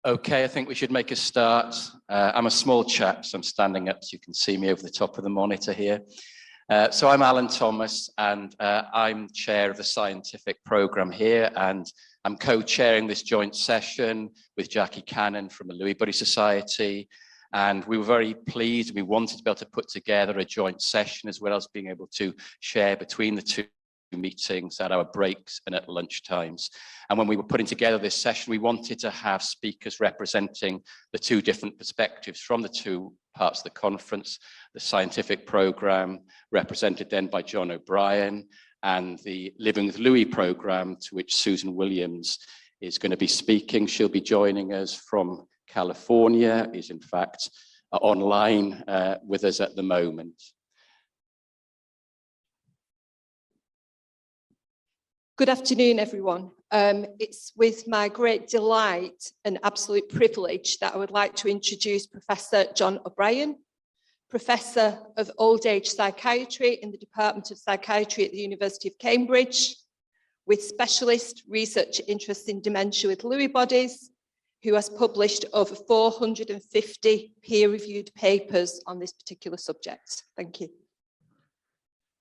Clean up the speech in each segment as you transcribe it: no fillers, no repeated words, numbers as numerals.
Okay, I think we should make a start. I'm a small chap, so I'm standing up so you can see me over the top of the monitor here. So I'm Alan Thomas, and I'm chair of the scientific programme here, and I'm co-chairing this joint session with Jackie Cannon from the Lewy Body Society. And we were very pleased. We wanted to be able to put together a joint session as well as being able to share between the two meetings at our breaks and at lunch times. And when we were putting together this session, we wanted to have speakers representing the two different perspectives from the two parts of the conference, the scientific programme represented then by John O'Brien, and the Living with Lewy programme, to which Susan Williams is going to be speaking. She'll be joining us from California, is in fact online with us at the moment. Good afternoon, everyone. It's with my great delight and absolute privilege that I would like to introduce Professor John O'Brien, Professor of Old Age Psychiatry in the Department of Psychiatry at the University of Cambridge, with specialist research interests in dementia with Lewy bodies, who has published over 450 peer-reviewed papers on this particular subject. Thank you.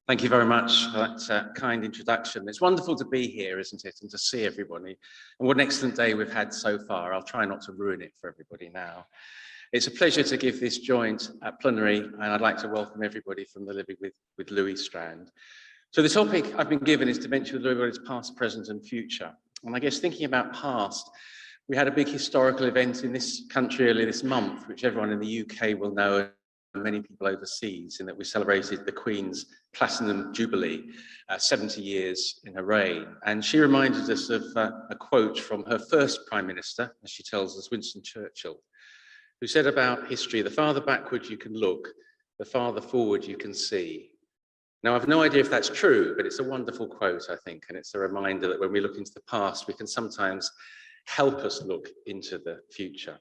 Thank you very much for that kind introduction. It's wonderful to be here, isn't it, and to see everybody. And what an excellent day we've had so far. I'll try not to ruin it for everybody now. It's a pleasure to give this joint plenary, and I'd like to welcome everybody from the Living with Lewy strand. So the topic I've been given is dementia with Lewy bodies, past, present, and future. And I guess thinking about past, we had a big historical event in this country earlier this month, which everyone in the UK will know, and many people overseas, in that we celebrated the Queen's Platinum Jubilee, 70 years in her reign. And she reminded us of a quote from her first Prime Minister, as she tells us, Winston Churchill, who said about history, "The farther backward you can look, the farther forward you can see." Now, I've no idea if that's true, but it's a wonderful quote, I think, and it's a reminder that when we look into the past, we can sometimes help us look into the future.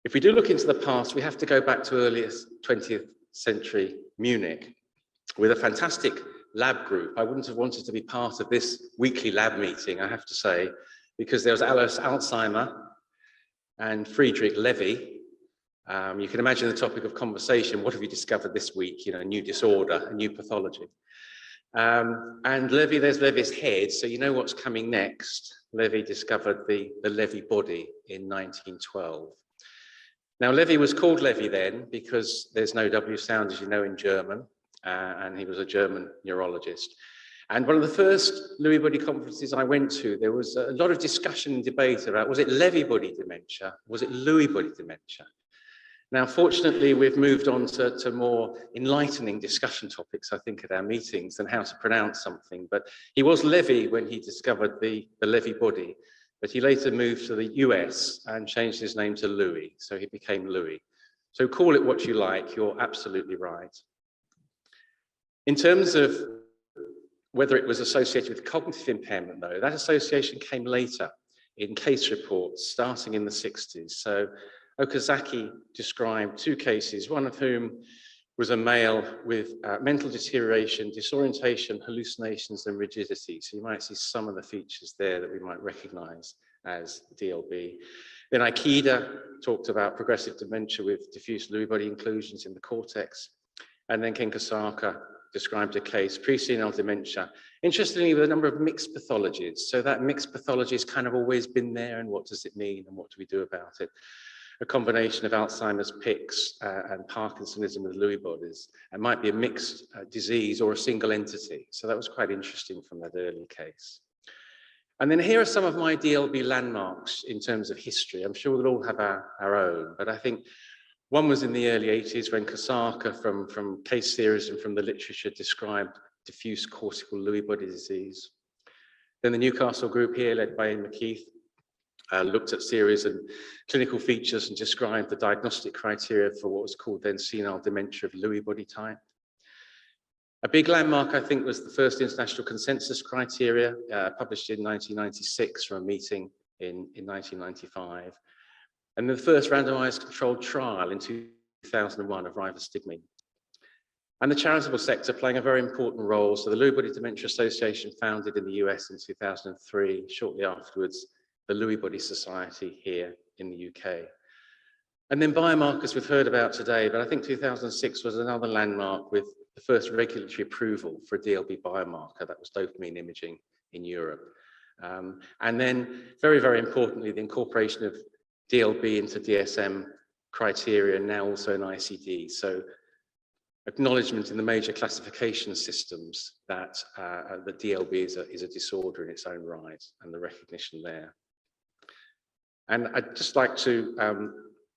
If we do look into the past, we have to go back to earliest 20th century Munich with a fantastic lab group. I wouldn't have wanted to be part of this weekly lab meeting, I have to say, because there was Alois Alzheimer and Friedrich Lewy. You can imagine the topic of conversation. What have you discovered this week? You know, a new disorder, a new pathology. And Lewy, there's Lewy's head, so you know what's coming next. Lewy discovered the Lewy body in 1912. Now, Lewy was called Lewy then because there's no W sound, as you know, in German, and he was a German neurologist. And one of the first Lewy body conferences I went to, there was a lot of discussion and debate about, was it Lewy body dementia? Was it Lewy body dementia? Now, fortunately, we've moved on to more enlightening discussion topics, I think, at our meetings than how to pronounce something. But he was Lewy when he discovered the Lewy body. But he later moved to the US and changed his name to Lewy, so he became Lewy. So call it what you like, you're absolutely right. In terms of whether it was associated with cognitive impairment, though, that association came later in case reports starting in the 60s. So Okazaki described two cases, one of whom was a male with mental deterioration, disorientation, hallucinations, and rigidity. So you might see some of the features there that we might recognize as DLB. Then Ikeda talked about progressive dementia with diffuse Lewy body inclusions in the cortex. And then Ken Kosaka described a case, presenile dementia, interestingly with a number of mixed pathologies. So that mixed pathology has kind of always been there, and what does it mean, and what do we do about it? A combination of Alzheimer's, PICS, and Parkinsonism with Lewy bodies. It might be a mixed disease or a single entity. So that was quite interesting from that early case. And then here are some of my DLB landmarks in terms of history. I'm sure we'll all have our own, but I think one was in the early 80s when Kosaka from case series and from the literature described diffuse cortical Lewy body disease. Then the Newcastle group here, led by Ian McKeith, looked at series and clinical features and described the diagnostic criteria for what was called then senile dementia of Lewy body type. A big landmark, I think, was the first international consensus criteria published in 1996 from a meeting in 1995. And the first randomized controlled trial in 2001 of rivastigmine. And the charitable sector playing a very important role. So the Lewy Body Dementia Association, founded in the US in 2003, shortly afterwards, the Lewy Body Society here in the UK. And then biomarkers we've heard about today, but I think 2006 was another landmark with the first regulatory approval for a DLB biomarker, that was dopamine imaging in Europe. And then very, very importantly, the incorporation of DLB into DSM criteria, now also in ICD. So acknowledgement in the major classification systems that the DLB is a disorder in its own right, and the recognition there. And I'd just like to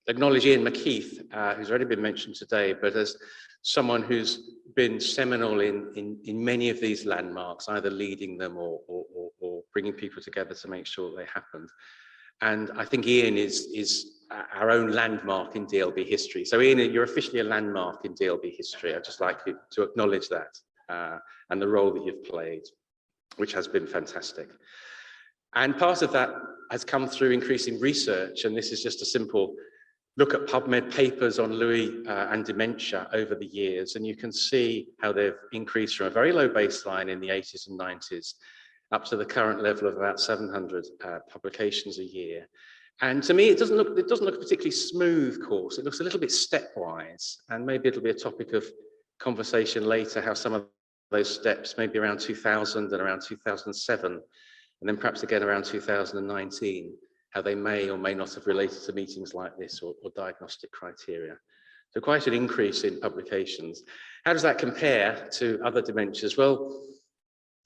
acknowledge Ian McKeith, who's already been mentioned today, but as someone who's been seminal in many of these landmarks, either leading them or bringing people together to make sure they happened. And I think Ian is our own landmark in DLB history. So Ian, you're officially a landmark in DLB history. I'd just like you to acknowledge that and the role that you've played, which has been fantastic. And part of that has come through increasing research, and this is just a simple look at PubMed papers on Lewy and dementia over the years, and you can see how they've increased from a very low baseline in the 80s and 90s up to the current level of about 700 publications a year. And to me, it doesn't look a particularly smooth course. It looks a little bit stepwise, and maybe it'll be a topic of conversation later, how some of those steps, maybe around 2000 and around 2007, and then perhaps again around 2019, how they may or may not have related to meetings like this or diagnostic criteria. So quite an increase in publications. How does that compare to other dementias? Well,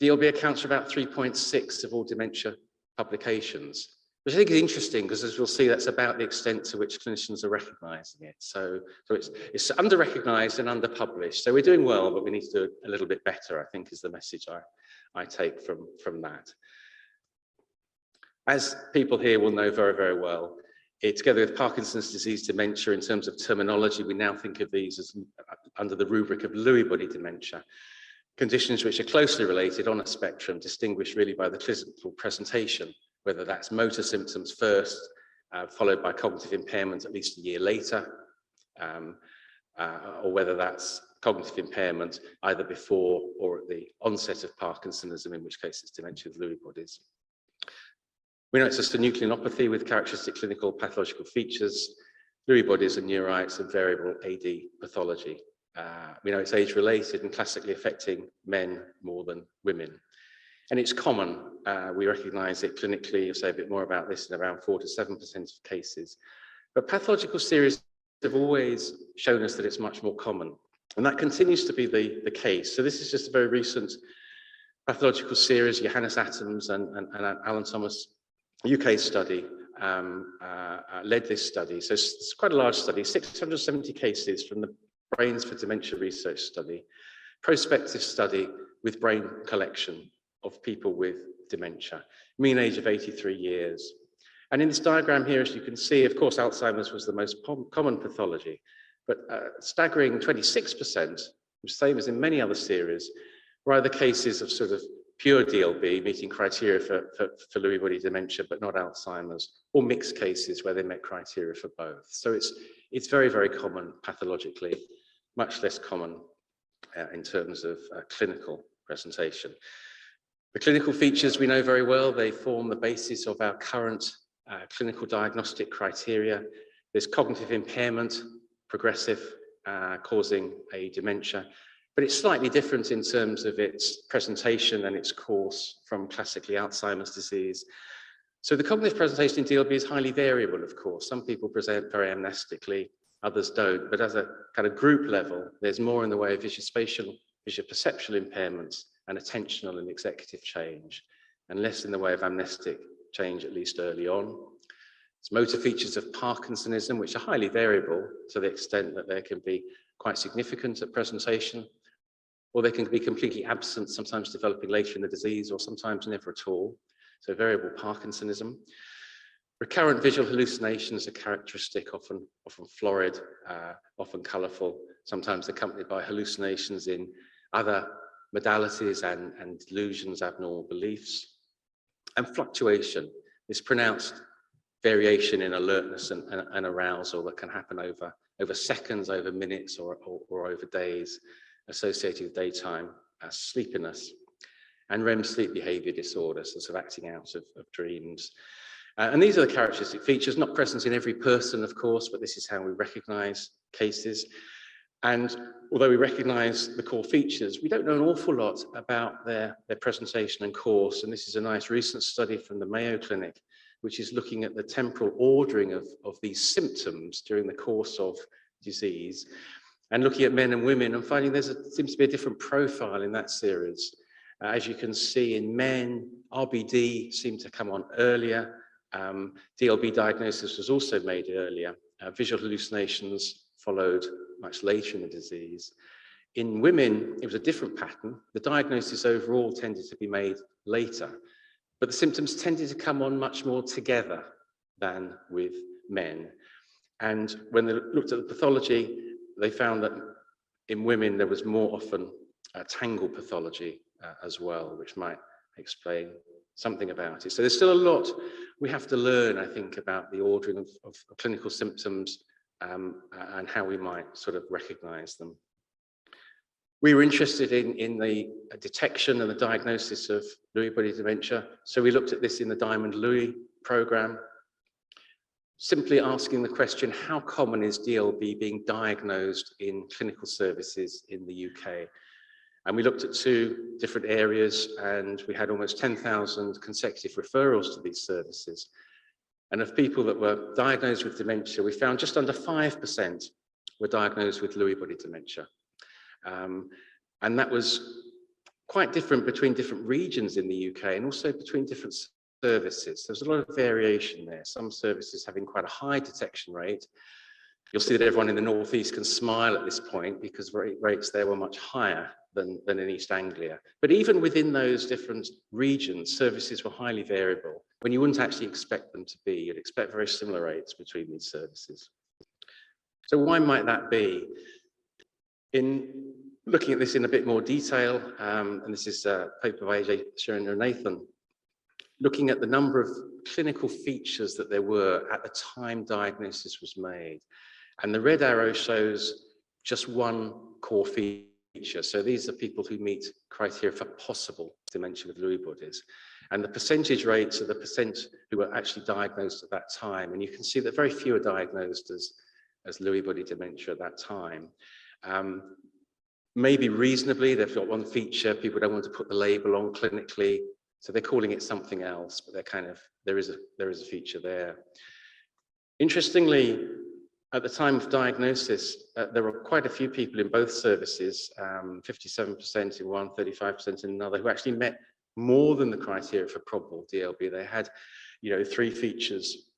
DLB accounts for about 3.6 of all dementia publications, which I think is interesting because, as we'll see, that's about the extent to which clinicians are recognising it. So it's under-recognised and under-published. So we're doing well, but we need to do a little bit better, I think, is the message I take from that. As people here will know very, very well, together with Parkinson's disease dementia, in terms of terminology, we now think of these as under the rubric of Lewy body dementia, conditions which are closely related on a spectrum, distinguished really by the clinical presentation, whether that's motor symptoms first, followed by cognitive impairment at least a year later, or whether that's cognitive impairment either before or at the onset of Parkinsonism, in which case it's dementia with Lewy bodies. We know it's just a nucleopathy with characteristic clinical pathological features, Lewy bodies and neurites, and variable AD pathology. We know it's age-related and classically affecting men more than women. And it's common. We recognise it clinically. You'll say a bit more about this in around 4 to 7% of cases. But pathological series have always shown us that it's much more common. And that continues to be the case. So this is just a very recent pathological series. Johannes Adams and Alan Thomas UK study led this study. So it's quite a large study, 670 cases from the Brains for Dementia Research Study, prospective study with brain collection of people with dementia, mean age of 83 years. And in this diagram here, as you can see, of course, Alzheimer's was the most common pathology, but staggering 26%, same as in many other series, were either cases of sort of pure DLB, meeting criteria for Lewy body dementia, but not Alzheimer's, or mixed cases where they met criteria for both. So it's very, very common pathologically, much less common in terms of clinical presentation. The clinical features we know very well. They form the basis of our current clinical diagnostic criteria. There's cognitive impairment, progressive, causing a dementia, but it's slightly different in terms of its presentation and its course from classically Alzheimer's disease. So the cognitive presentation in DLB is highly variable, of course. Some people present very amnestically, others don't, but as a kind of group level, there's more in the way of visuospatial, visuoperceptual impairments and attentional and executive change, and less in the way of amnestic change, at least early on. It's motor features of Parkinsonism, which are highly variable to the extent that they can be quite significant at presentation, or they can be completely absent, sometimes developing later in the disease, or sometimes never at all. So variable Parkinsonism. Recurrent visual hallucinations are characteristic, often florid, often colourful, sometimes accompanied by hallucinations in other modalities and delusions, abnormal beliefs. And fluctuation, this pronounced variation in alertness and arousal that can happen over seconds, over minutes, or over days, associated with daytime sleepiness, and REM sleep behaviour disorders, so sort of acting out of dreams. And these are the characteristic features, not present in every person, of course, but this is how we recognise cases. And although we recognise the core features, we don't know an awful lot about their presentation and course. And this is a nice recent study from the Mayo Clinic, which is looking at the temporal ordering of these symptoms during the course of disease, and looking at men and women and finding seems to be a different profile in that series. As you can see, in men, RBD seemed to come on earlier. DLB diagnosis was also made earlier. Visual hallucinations followed much later in the disease. In women, it was a different pattern. The diagnosis overall tended to be made later, but the symptoms tended to come on much more together than with men. And when they looked at the pathology, they found that in women there was more often tangle pathology as well, which might explain something about it. So there's still a lot we have to learn, I think, about the ordering of clinical symptoms and how we might sort of recognize them. We were interested in the detection and the diagnosis of Lewy body dementia. So we looked at this in the Diamond Lewy program, simply asking the question, how common is DLB being diagnosed in clinical services in the UK? And we looked at 2 different areas, and we had almost 10,000 consecutive referrals to these services. And of people that were diagnosed with dementia, we found just under 5% were diagnosed with Lewy body dementia. And that was quite different between different regions in the UK and also between different services. There's a lot of variation there. Some services having quite a high detection rate. You'll see that everyone in the northeast can smile at this point because rates there were much higher than in East Anglia. But even within those different regions, services were highly variable when you wouldn't actually expect them to be. You'd expect very similar rates between these services. So why might that be? In looking at this in a bit more detail, and this is a paper by AJ Sherin and Nathan, looking at the number of clinical features that there were at the time diagnosis was made. And the red arrow shows just one core feature. So these are people who meet criteria for possible dementia with Lewy bodies. And the percentage rates are the percent who were actually diagnosed at that time. And you can see that very few are diagnosed as Lewy body dementia at that time. Maybe reasonably, they've got one feature, people don't want to put the label on clinically, so they're calling it something else, but they're kind of, there is a feature there. Interestingly, at the time of diagnosis, there were quite a few people in both services, 57% in one, 35% in another, who actually met more than the criteria for probable DLB. They had, 3 features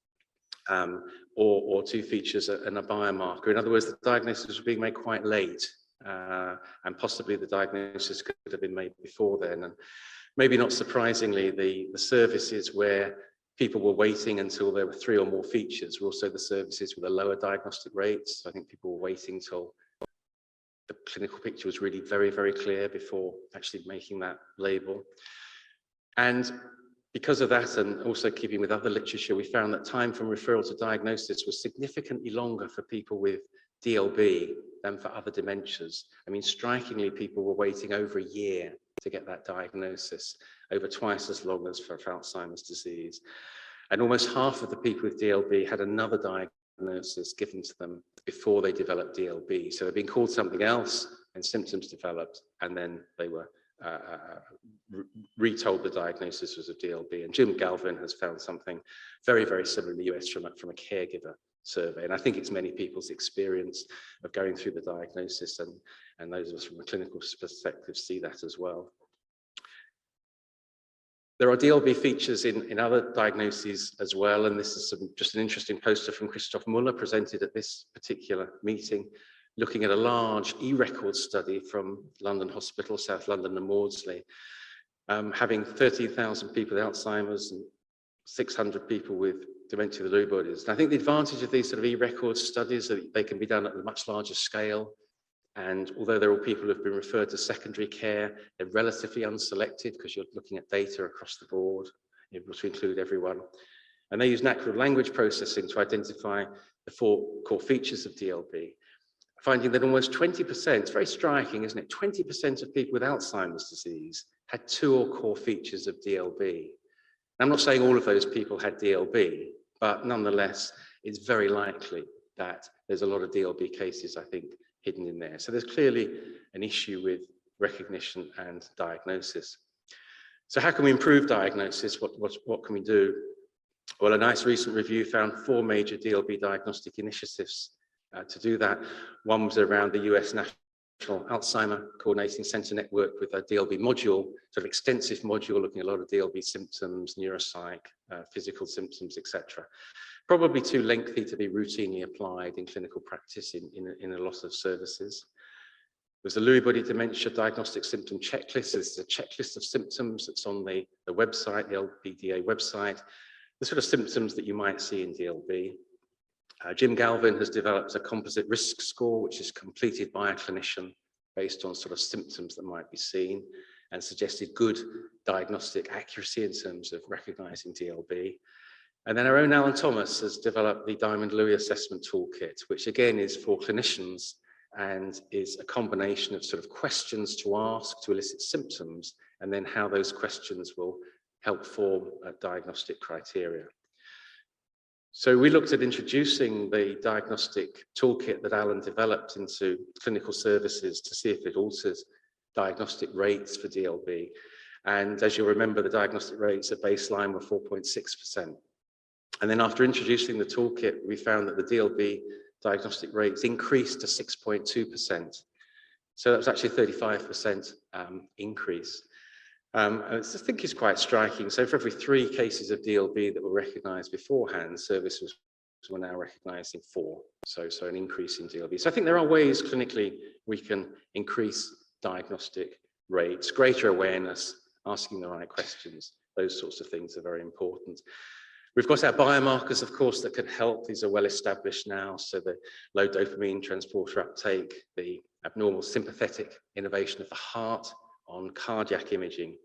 or 2 features and a biomarker. In other words, the diagnosis was being made quite late, and possibly the diagnosis could have been made before then. And maybe not surprisingly, the services where people were waiting until there were 3 or more features were also the services with a lower diagnostic rates. So I think people were waiting till the clinical picture was really very, very clear before actually making that label. And because of that, and also keeping with other literature, we found that time from referral to diagnosis was significantly longer for people with DLB than for other dementias. I mean, strikingly, people were waiting over a year to get that diagnosis, over twice as long as for Alzheimer's disease. And almost half of the people with DLB had another diagnosis given to them before they developed DLB. So they'd been called something else and symptoms developed, and then they were retold the diagnosis was of DLB. And Jim Galvin has found something very, very similar in the US from a caregiver survey. And I think it's many people's experience of going through the diagnosis, and those of us from a clinical perspective see that as well. There are DLB features in other diagnoses as well, and this is just an interesting poster from Christoph Muller presented at this particular meeting, looking at a large e-record study from London Hospital, South London and Maudsley, having 13,000 people with Alzheimer's and 600 people with dementia with Lewy bodies. And I think the advantage of these sort of e-record studies is that they can be done at a much larger scale. And although they're all people who have been referred to secondary care, they're relatively unselected because you're looking at data across the board, able to include everyone. And they use natural language processing to identify the 4 core features of DLB, finding that almost 20%, it's very striking, isn't it? 20% of people with Alzheimer's disease had 2 or core features of DLB. I'm not saying all of those people had DLB, but nonetheless, it's very likely that there's a lot of DLB cases, I think, hidden in there. So there's clearly an issue with recognition and diagnosis. So how can we improve diagnosis? What can we do? Well, a nice recent review found 4 major DLB diagnostic initiatives to do that. One was around the US National Alzheimer Coordinating Centre Network with a DLB module, sort of extensive module looking at a lot of DLB symptoms, neuropsych, physical symptoms, etc. Probably too lengthy to be routinely applied in clinical practice in a lot of services. There's the Lewy Body Dementia Diagnostic Symptom Checklist. This is a checklist of symptoms that's on the website, the ILBDC website, the sort of symptoms that you might see in DLB. Jim Galvin has developed a composite risk score, which is completed by a clinician based on sort of symptoms that might be seen, and suggested good diagnostic accuracy in terms of recognizing DLB. And then our own Alan Thomas has developed the Diamond Lewy Assessment Toolkit, which again is for clinicians and is a combination of sort of questions to ask to elicit symptoms, and then how those questions will help form a diagnostic criteria. So we looked at introducing the diagnostic toolkit that Alan developed into clinical services to see if it alters diagnostic rates for DLB. And as you'll remember, the diagnostic rates at baseline were 4.6%. And then after introducing the toolkit, we found that the DLB diagnostic rates increased to 6.2%. So that was actually a 35% increase. I think it's quite striking. So for every 3 cases of DLB that were recognised beforehand, services were now recognising 4. So an increase in DLB. So I think there are ways clinically we can increase diagnostic rates, greater awareness, asking the right questions. Those sorts of things are very important. We've got our biomarkers, of course, that can help. These are well established now. So the low dopamine transporter uptake, the abnormal sympathetic innervation of the heart on cardiac imaging,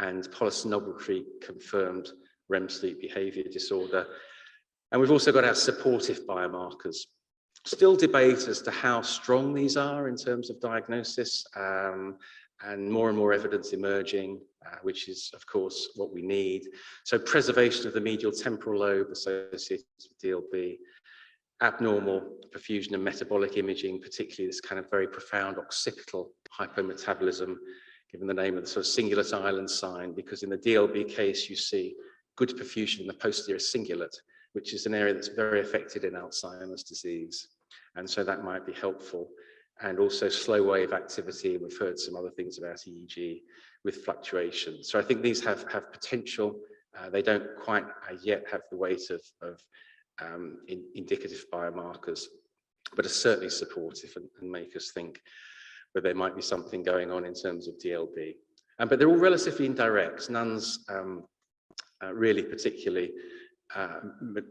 and polysomnography confirmed REM sleep behavior disorder. And we've also got our supportive biomarkers. Still debate as to how strong these are in terms of diagnosis, and more evidence emerging, which is, of course, what we need. So preservation of the medial temporal lobe associated with DLB, abnormal perfusion and metabolic imaging, particularly this kind of very profound occipital hypometabolism, given the name of the sort of cingulate island sign, because in the DLB case, you see good perfusion in the posterior cingulate, which is an area that's very affected in Alzheimer's disease. And so that might be helpful. And also slow wave activity. We've heard some other things about EEG with fluctuations. So I think these have potential. They don't quite yet have the weight of indicative biomarkers, but are certainly supportive and make us think that there might be something going on in terms of DLB. But they're all relatively indirect. None's really particularly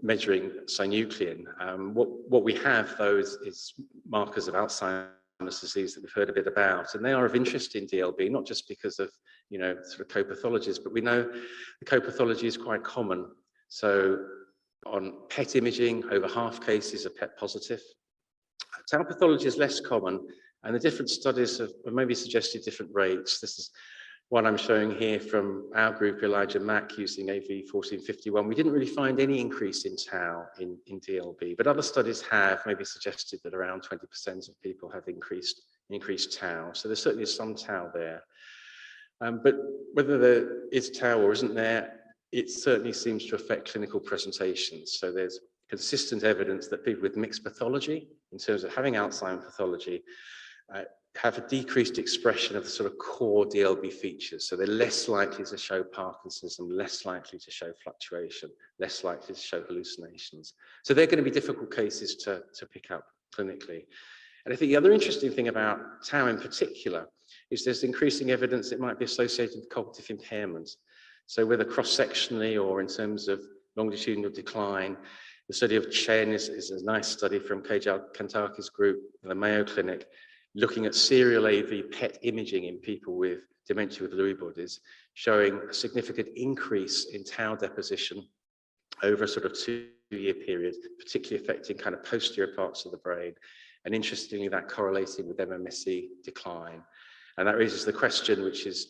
measuring synuclein. What we have, though, is markers of Alzheimer's disease that we've heard a bit about, and they are of interest in DLB, not just because of, sort of co-pathologies, but we know the co-pathology is quite common. So on PET imaging, over half cases are PET positive. Tau pathology is less common, and the different studies have maybe suggested different rates. This is one I'm showing here from our group, Elijah Mack, using AV1451. We didn't really find any increase in tau in DLB, but other studies have maybe suggested that around 20% of people have increased tau. So there certainly is some tau there. But whether there is tau or isn't there, it certainly seems to affect clinical presentations. So there's consistent evidence that people with mixed pathology, in terms of having Alzheimer's pathology, have a decreased expression of the sort of core DLB features. So they're less likely to show Parkinsonism, less likely to show fluctuation, less likely to show hallucinations. So they're going to be difficult cases to pick up clinically. And I think the other interesting thing about tau in particular is there's increasing evidence it might be associated with cognitive impairment. So whether cross-sectionally or in terms of longitudinal decline, the study of Chen is a nice study from Kejal Kantaki's group at the Mayo Clinic, looking at serial AV PET imaging in people with dementia with Lewy bodies, showing a significant increase in tau deposition over a sort of 2-year period, particularly affecting kind of posterior parts of the brain. And interestingly, that correlating with MMSE decline. And that raises the question, which is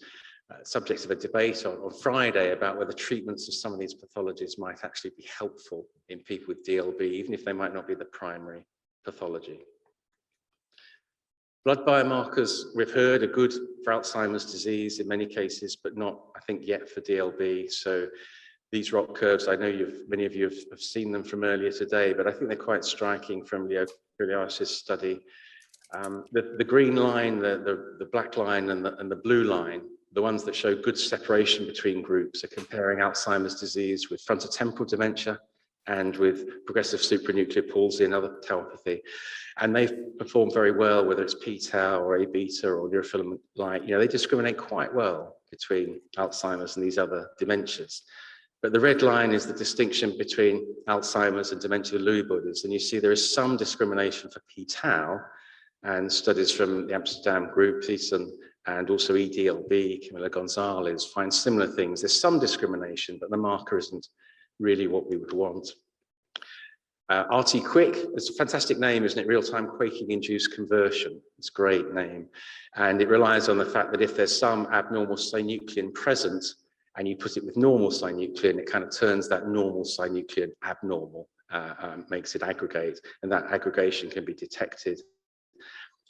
subject of a debate on Friday about whether treatments of some of these pathologies might actually be helpful in people with DLB, even if they might not be the primary pathology. Blood biomarkers, we've heard, are good for Alzheimer's disease in many cases, but not, I think, yet for DLB. So these ROC curves, I know many of you have seen them from earlier today, but I think they're quite striking from Leo Piliaris' study. The green line, the black line, and the blue line, the ones that show good separation between groups, are comparing Alzheimer's disease with frontotemporal dementia and with progressive supranuclear palsy and other tauopathy. And they've performed very well, whether it's p-tau or A-beta or neurofilament light. You know, they discriminate quite well between Alzheimer's and these other dementias. But the red line is the distinction between Alzheimer's and dementia with Lewy bodies. And you see there is some discrimination for p-tau, and studies from the Amsterdam group, Thiessen, and also EDLB, Camilla Gonzalez, find similar things. There's some discrimination, but the marker isn't really what we would want. RT-QuIC, it's a fantastic name, isn't it? Real-time quaking-induced conversion. It's a great name. And it relies on the fact that if there's some abnormal synuclein present, and you put it with normal synuclein, it kind of turns that normal synuclein abnormal, makes it aggregate, and that aggregation can be detected.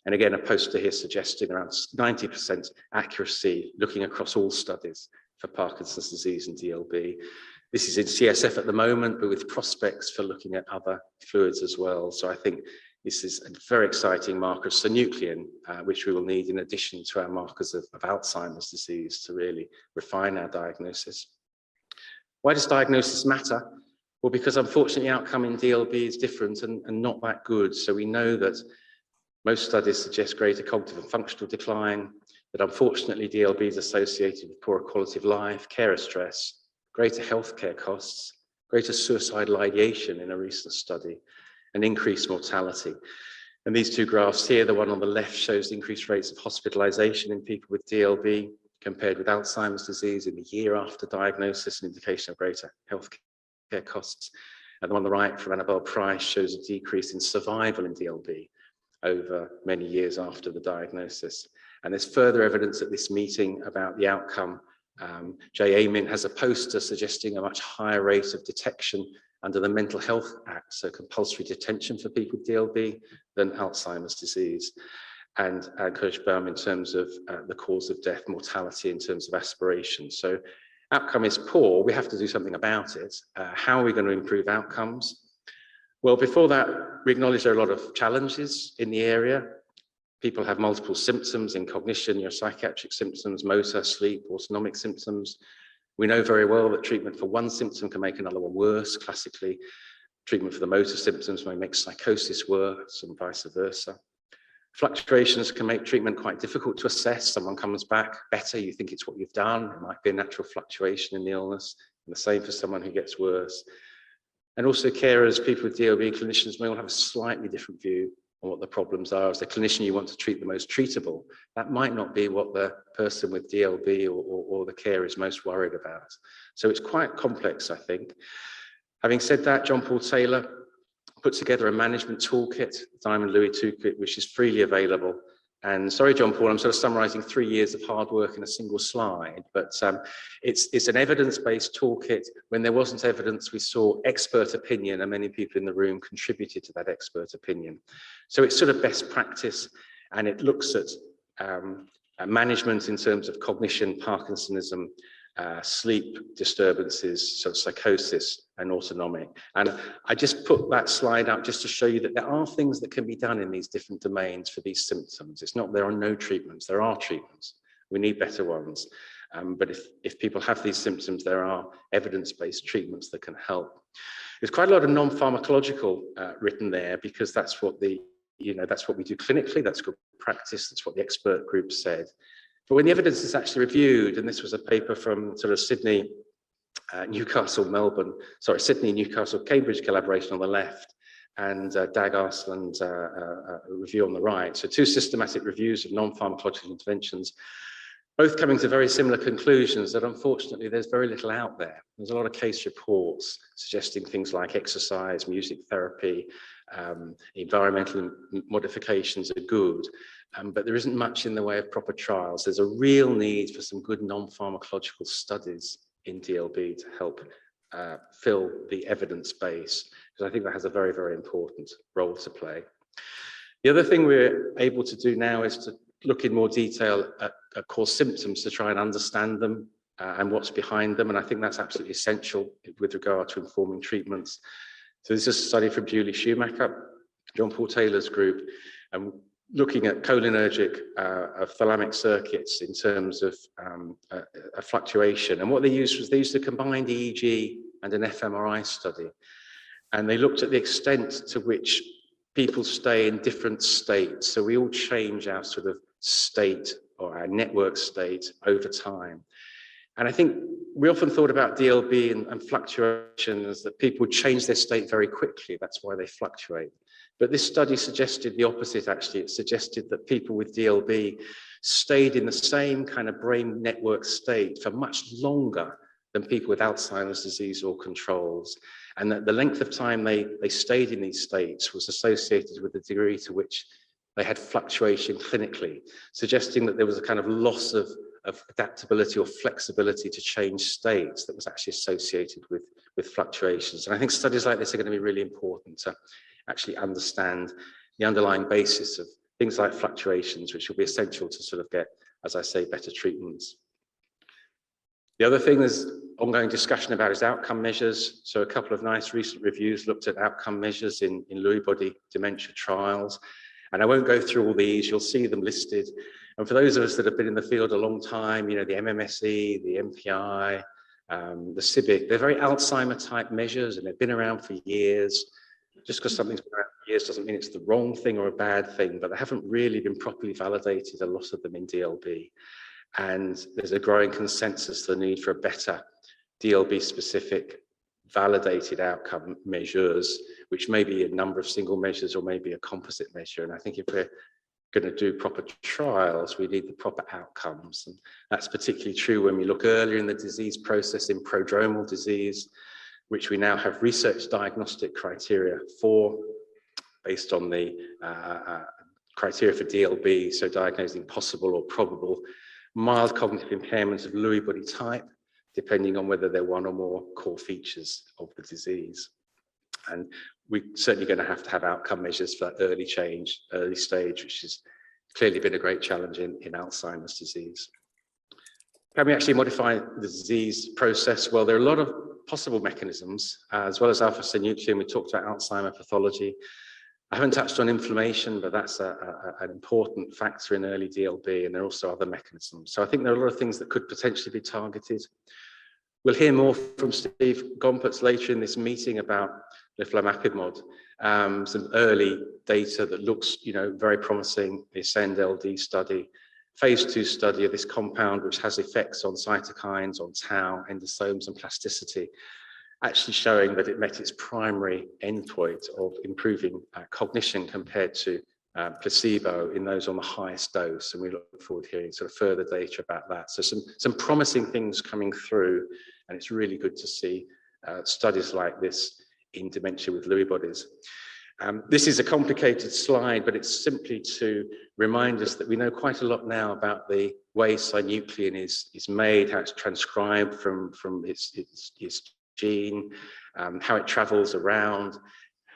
And again, a poster here suggesting around 90% accuracy looking across all studies for Parkinson's disease and DLB. This is in CSF at the moment, but with prospects for looking at other fluids as well. So I think this is a very exciting marker of synuclein, which we will need in addition to our markers of Alzheimer's disease to really refine our diagnosis. Why does diagnosis matter? Well, because unfortunately outcome in DLB is different and not that good. So we know that most studies suggest greater cognitive and functional decline, that unfortunately DLB is associated with poorer quality of life, carer stress, greater healthcare costs, greater suicidal ideation in a recent study, and increased mortality. And these two graphs here, the one on the left shows increased rates of hospitalization in people with DLB compared with Alzheimer's disease in the year after diagnosis, an indication of greater healthcare costs. And the one on the right from Annabelle Price shows a decrease in survival in DLB over many years after the diagnosis. And there's further evidence at this meeting about the outcome. Jay Amin has a poster suggesting a much higher rate of detection under the Mental Health Act, so compulsory detention for people with DLB, than Alzheimer's disease. And Kirschbaum in terms of the cause of death, mortality in terms of aspiration. So outcome is poor, we have to do something about it. How are we going to improve outcomes? Well, before that, we acknowledge there are a lot of challenges in the area. People have multiple symptoms in cognition, neuropsychiatric symptoms, motor, sleep, autonomic symptoms. We know very well that treatment for one symptom can make another one worse. Classically, treatment for the motor symptoms may make psychosis worse and vice versa. Fluctuations can make treatment quite difficult to assess. Someone comes back better, you think it's what you've done. It might be a natural fluctuation in the illness, and the same for someone who gets worse. And also carers, people with DLB, clinicians may all have a slightly different view on what the problems are. As the clinician, you want to treat the most treatable. That might not be what the person with DLB or the carer is most worried about. So it's quite complex, I think. Having said that, John Paul Taylor put together a management toolkit, the Diamond Louis toolkit, which is freely available. And sorry, John Paul, I'm sort of summarizing 3 years of hard work in a single slide, but it's an evidence-based toolkit. When there wasn't evidence, we saw expert opinion, and many people in the room contributed to that expert opinion. So it's sort of best practice, and it looks at management in terms of cognition, Parkinsonism, sleep disturbances, so psychosis and autonomic. And I just put that slide up just to show you that there are things that can be done in these different domains for these symptoms. It's not there are no treatments, there are treatments. We need better ones. But if people have these symptoms, there are evidence-based treatments that can help. There's quite a lot of non-pharmacological written there, because that's what that's what we do clinically, that's good practice, that's what the expert group said. But when the evidence is actually reviewed, and this was a paper from sort of Sydney, Newcastle, Melbourne, sorry, Sydney, Newcastle, Cambridge collaboration on the left, and Dag Arsland's review on the right. So two systematic reviews of non-pharmacological interventions, both coming to very similar conclusions that unfortunately there's very little out there. There's a lot of case reports suggesting things like exercise, music therapy, environmental modifications are good, but there isn't much in the way of proper trials. There's a real need for some good non-pharmacological studies in DLB to help fill the evidence base, because I think that has a very, very important role to play. The other thing we're able to do now is to look in more detail at core symptoms to try and understand them and what's behind them, and I think that's absolutely essential with regard to informing treatments. So this is a study from Julie Schumacher, John Paul Taylor's group, and looking at cholinergic thalamic circuits in terms of a fluctuation. And what they used was they used a combined EEG and an fMRI study. And they looked at the extent to which people stay in different states. So we all change our sort of state or our network state over time. And I think we often thought about DLB and fluctuations that people would change their state very quickly. That's why they fluctuate. But this study suggested the opposite, actually. It suggested that people with DLB stayed in the same kind of brain network state for much longer than people with Alzheimer's disease or controls. And that the length of time they stayed in these states was associated with the degree to which they had fluctuation clinically, suggesting that there was a kind of loss of adaptability or flexibility to change states that was actually associated with fluctuations. And I think studies like this are going to be really important to actually understand the underlying basis of things like fluctuations, which will be essential to sort of get, as I say, better treatments. The other thing there's ongoing discussion about is outcome measures. So a couple of nice recent reviews looked at outcome measures in Lewy body dementia trials. And I won't go through all these, you'll see them listed. And for those of us that have been in the field a long time, you know, the MMSE, the MPI, the CIBIC, they're very Alzheimer type measures and they've been around for years. Just because something's been around for years doesn't mean it's the wrong thing or a bad thing, but they haven't really been properly validated, a lot of them in DLB. And there's a growing consensus to the need for a better DLB specific validated outcome measures, which may be a number of single measures or maybe a composite measure. And I think if we're going to do proper trials, we need the proper outcomes. And that's particularly true when we look earlier in the disease process in prodromal disease, which we now have research diagnostic criteria for, based on the criteria for DLB, so diagnosing possible or probable mild cognitive impairment of Lewy body type, depending on whether they're one or more core features of the disease. And we're certainly going to have outcome measures for early change, early stage, which has clearly been a great challenge in Alzheimer's disease. Can we actually modify the disease process? Well, there are a lot of possible mechanisms, as well as alpha-synuclein. We talked about Alzheimer pathology. I haven't touched on inflammation, but that's an important factor in early DLB, and there are also other mechanisms. So I think there are a lot of things that could potentially be targeted. We'll hear more from Steve Gompertz later in this meeting about liflamapimod, some early data that looks, very promising. The ASCEND-LD study, phase 2 study of this compound, which has effects on cytokines, on tau, endosomes, and plasticity, actually showing that it met its primary endpoint of improving cognition compared to placebo in those on the highest dose. And we look forward to hearing sort of further data about that. So some promising things coming through, and it's really good to see studies like this in dementia with Lewy bodies. This is a complicated slide, but it's simply to remind us that we know quite a lot now about the way synuclein is made, how it's transcribed from its gene, how it travels around,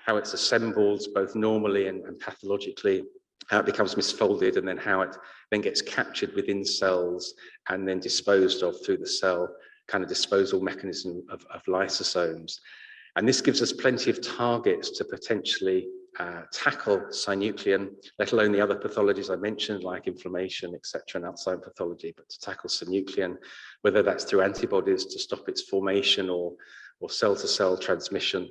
how it's assembled both normally and pathologically, how it becomes misfolded, and then how it then gets captured within cells and then disposed of through the cell kind of disposal mechanism of lysosomes. And this gives us plenty of targets to potentially tackle synuclein, let alone the other pathologies I mentioned, like inflammation, etc., and Alzheimer's pathology, but to tackle synuclein, whether that's through antibodies to stop its formation or cell-to-cell transmission,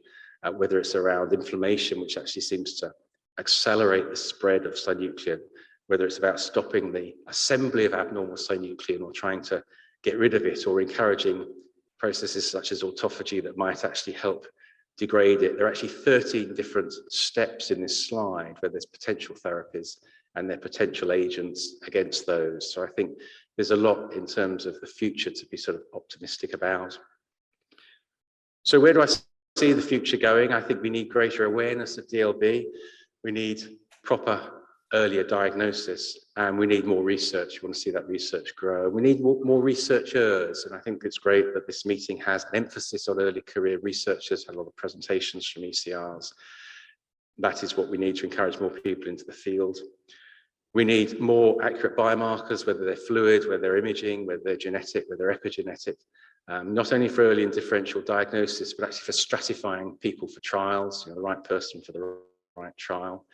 whether it's around inflammation, which actually seems to accelerate the spread of synuclein, whether it's about stopping the assembly of abnormal synuclein or trying to get rid of it, or encouraging processes such as autophagy that might actually help degrade it. There are actually 13 different steps in this slide where there's potential therapies and their potential agents against those. So I think there's a lot in terms of the future to be sort of optimistic about. So where do I see the future going? I think we need greater awareness of DLB. We need proper earlier diagnosis, and we need more research. We want to see that research grow. We need more researchers, and I think it's great that this meeting has an emphasis on early career researchers, had a lot of presentations from ECRs. That is what we need to encourage more people into the field. We need more accurate biomarkers, whether they're fluid, whether they're imaging, whether they're genetic, whether they're epigenetic, not only for early and differential diagnosis, but actually for stratifying people for trials, the right person for the right trial.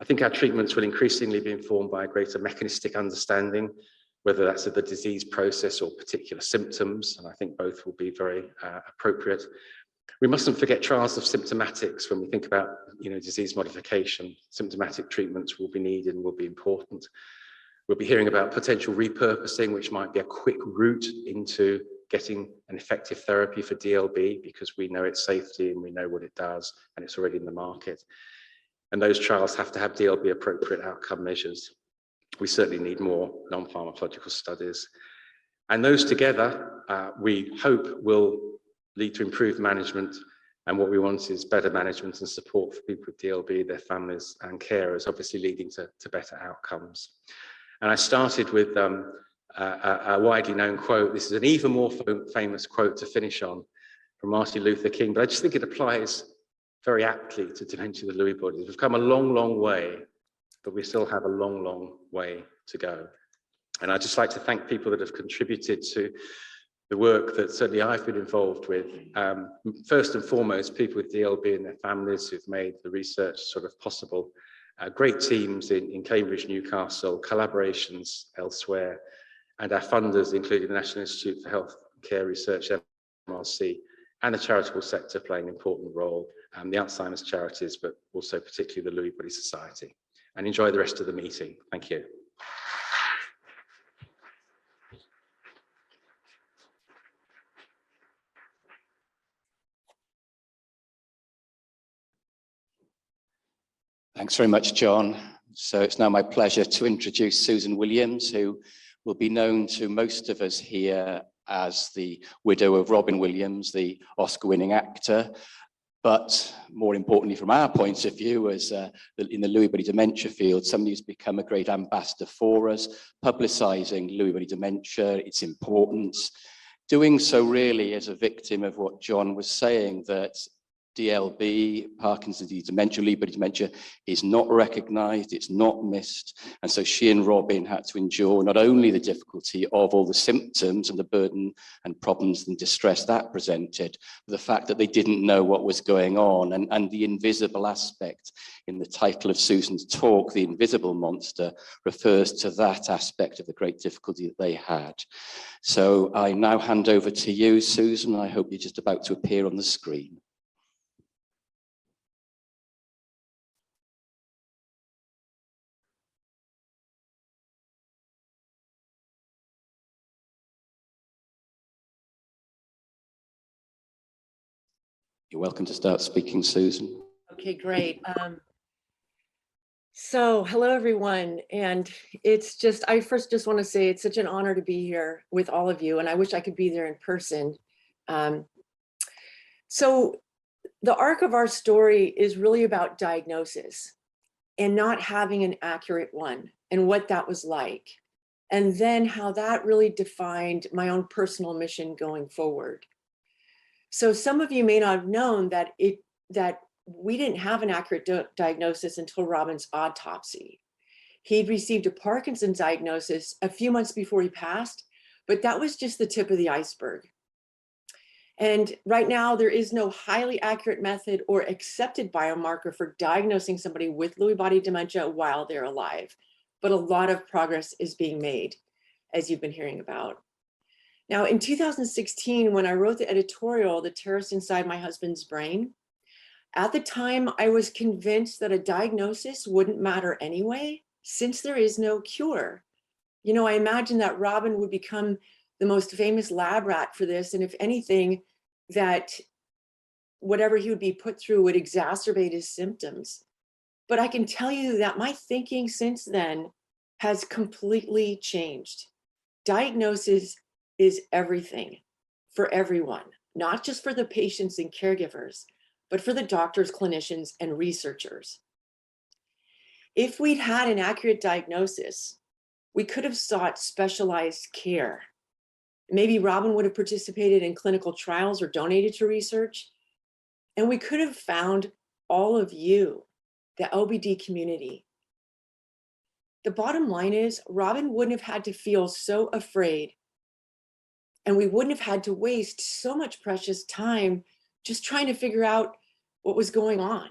I think our treatments will increasingly be informed by a greater mechanistic understanding, whether that's of the disease process or particular symptoms, and I think both will be very appropriate. We mustn't forget trials of symptomatics when we think about disease modification. Symptomatic treatments will be needed and will be important. We'll be hearing about potential repurposing, which might be a quick route into getting an effective therapy for DLB, because we know its safety and we know what it does, and it's already in the market. And those trials have to have DLB appropriate outcome measures. We certainly need more non-pharmacological studies. And those together, we hope will lead to improved management. And what we want is better management and support for people with DLB, their families and carers, obviously leading to better outcomes. And I started with a widely known quote. This is an even more famous quote to finish on from Martin Luther King, but I just think it applies very aptly to dementia with Lewy bodies. We've come a long, long way, but we still have a long, long way to go. And I'd just like to thank people that have contributed to the work that certainly I've been involved with. First and foremost, people with DLB and their families who've made the research sort of possible. Great teams in Cambridge, Newcastle, collaborations elsewhere, and our funders, including the National Institute for Health and Care Research, MRC, and the charitable sector playing an important role, the Alzheimer's charities, but also particularly the Lewy Body Society. And enjoy the rest of the meeting. Thank you. Thanks very much, John. So it's now my pleasure to introduce Susan Williams, who will be known to most of us here as the widow of Robin Williams, the Oscar-winning actor. But more importantly, from our point of view, as in the Lewy body dementia field, somebody who's become a great ambassador for us, publicising Lewy body dementia, its importance, doing so really as a victim of what John was saying, that DLB, Parkinson's disease dementia, Lewy body dementia is not recognised, it's not missed. And so she and Robin had to endure not only the difficulty of all the symptoms and the burden and problems and distress that presented, but the fact that they didn't know what was going on, and the invisible aspect in the title of Susan's talk, The Invisible Monster, refers to that aspect of the great difficulty that they had. So I now hand over to you, Susan. I hope you're just about to appear on the screen. You're welcome to start speaking, Susan. Okay, great. So hello, everyone. And it's just, I first just want to say it's such an honor to be here with all of you, and I wish I could be there in person. So the arc of our story is really about diagnosis and not having an accurate one, and what that was like. And then how that really defined my own personal mission going forward. So some of you may not have known that we didn't have an accurate diagnosis until Robin's autopsy. He'd received a Parkinson's diagnosis a few months before he passed, but that was just the tip of the iceberg. And right now, there is no highly accurate method or accepted biomarker for diagnosing somebody with Lewy body dementia while they're alive. But a lot of progress is being made, as you've been hearing about. Now, in 2016, when I wrote the editorial, The Terrorist Inside My Husband's Brain, at the time, I was convinced that a diagnosis wouldn't matter anyway, since there is no cure. You know, I imagined that Robin would become the most famous lab rat for this, and if anything, that whatever he would be put through would exacerbate his symptoms. But I can tell you that my thinking since then has completely changed. Diagnosis is everything for everyone, not just for the patients and caregivers, but for the doctors, clinicians, and researchers. If we'd had an accurate diagnosis, we could have sought specialized care. Maybe Robin would have participated in clinical trials or donated to research. And we could have found all of you, the LBD community. The bottom line is Robin wouldn't have had to feel so afraid, and we wouldn't have had to waste so much precious time just trying to figure out what was going on.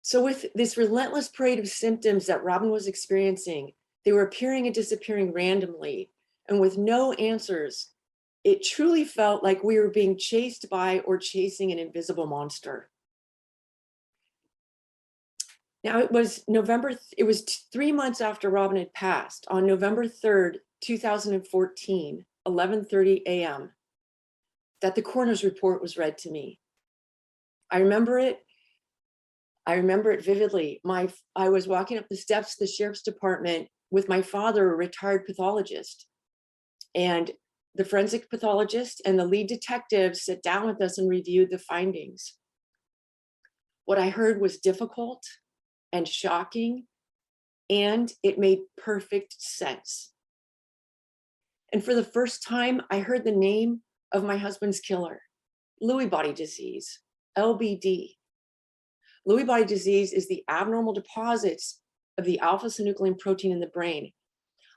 So with this relentless parade of symptoms that Robin was experiencing, they were appearing and disappearing randomly, and with no answers, it truly felt like we were being chased by or chasing an invisible monster. Now it was 3 months after Robin had passed, on November 3rd, 2014, 11:30 a.m., that the coroner's report was read to me. I remember it vividly. I was walking up the steps of the sheriff's department with my father, a retired pathologist, and the forensic pathologist and the lead detective sat down with us and reviewed the findings. What I heard was difficult and shocking, and it made perfect sense. And for the first time, I heard the name of my husband's killer, Lewy Body Disease, LBD. Lewy Body Disease is the abnormal deposits of the alpha-synuclein protein in the brain.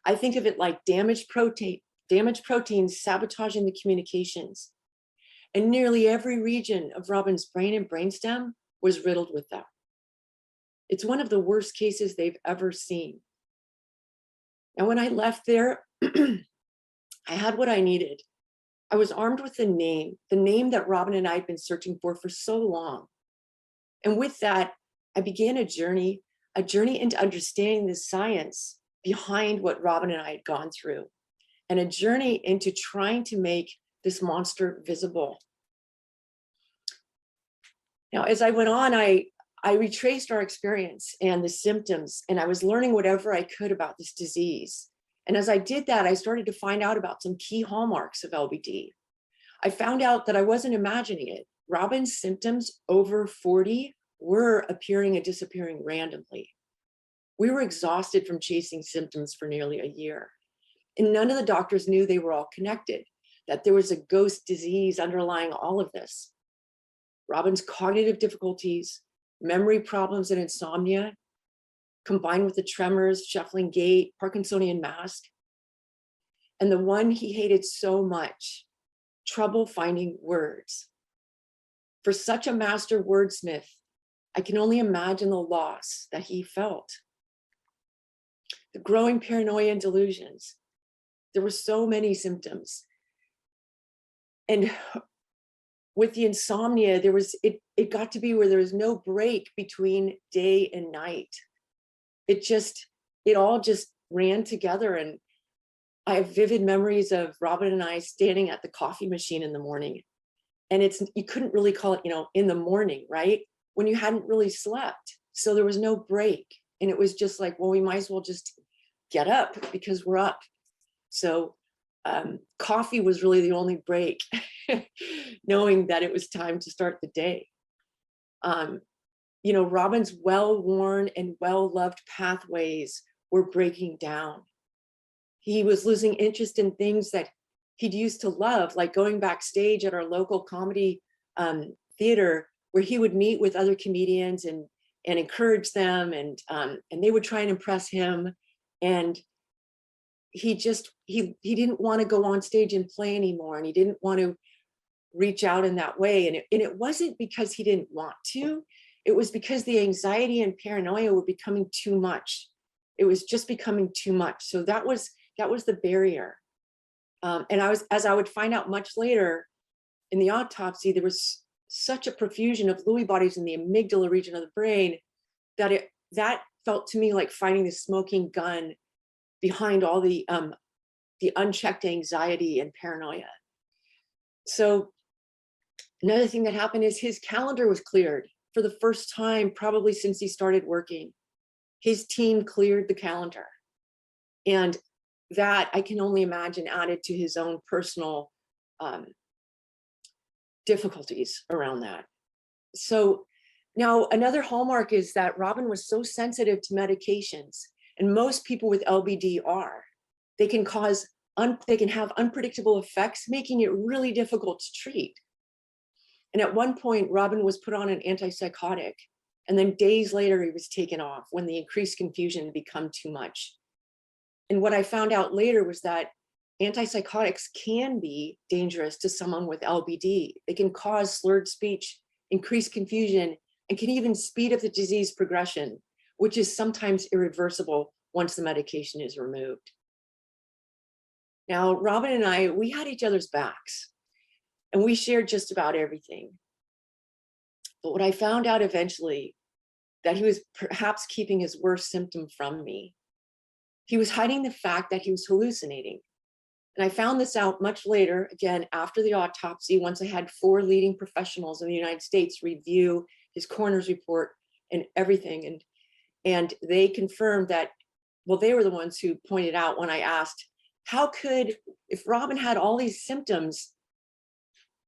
I think of it like damaged proteins sabotaging the communications. And nearly every region of Robin's brain and brainstem was riddled with them. It's one of the worst cases they've ever seen. And when I left there, I had what I needed. I was armed with the name that Robin and I had been searching for so long. And with that, I began a journey into understanding the science behind what Robin and I had gone through, and a journey into trying to make this monster visible. Now, as I went on, I retraced our experience and the symptoms, and I was learning whatever I could about this disease. And as I did that, I started to find out about some key hallmarks of LBD. I found out that I wasn't imagining it. Robin's symptoms over 40 were appearing and disappearing randomly. We were exhausted from chasing symptoms for nearly a year. And none of the doctors knew they were all connected, that there was a ghost disease underlying all of this. Robin's cognitive difficulties, memory problems and insomnia, combined with the tremors, shuffling gait, Parkinsonian mask, and the one he hated so much, trouble finding words. For such a master wordsmith, I can only imagine the loss that he felt. The growing paranoia and delusions. There were so many symptoms. And with the insomnia, it got to be where there was no break between day and night. It all just ran together. And I have vivid memories of Robin and I standing at the coffee machine in the morning. And you couldn't really call it, in the morning, right? When you hadn't really slept. So there was no break. And it was just like, well, we might as well just get up because we're up. So coffee was really the only break, knowing that it was time to start the day. Robin's well-worn and well-loved pathways were breaking down. He was losing interest in things that he'd used to love, like going backstage at our local comedy theater, where he would meet with other comedians and encourage them, and they would try and impress him. And he didn't want to go on stage and play anymore, and he didn't want to reach out in that way. And it wasn't because he didn't want to. It was because the anxiety and paranoia were becoming too much. It was just becoming too much. So that was the barrier. And as I would find out much later in the autopsy, there was such a profusion of Lewy bodies in the amygdala region of the brain that felt to me like finding the smoking gun behind all the unchecked anxiety and paranoia. So another thing that happened is his calendar was cleared for the first time, probably since he started working. His team cleared the calendar. And that, I can only imagine, added to his own personal difficulties around that. So Now, another hallmark is that Robin was so sensitive to medications, and most people with LBD are. They can have unpredictable effects, making it really difficult to treat. And at one point, Robin was put on an antipsychotic, and then days later, he was taken off when the increased confusion had become too much. And what I found out later was that antipsychotics can be dangerous to someone with LBD. They can cause slurred speech, increase confusion, and can even speed up the disease progression, which is sometimes irreversible once the medication is removed. Now, Robin and I, we had each other's backs, and we shared just about everything. But what I found out eventually, that he was perhaps keeping his worst symptom from me. He was hiding the fact that he was hallucinating. And I found this out much later, again, after the autopsy, once I had 4 leading professionals in the United States review his coroner's report and everything. And they confirmed that, well, they were the ones who pointed out when I asked, how could, if Robin had all these symptoms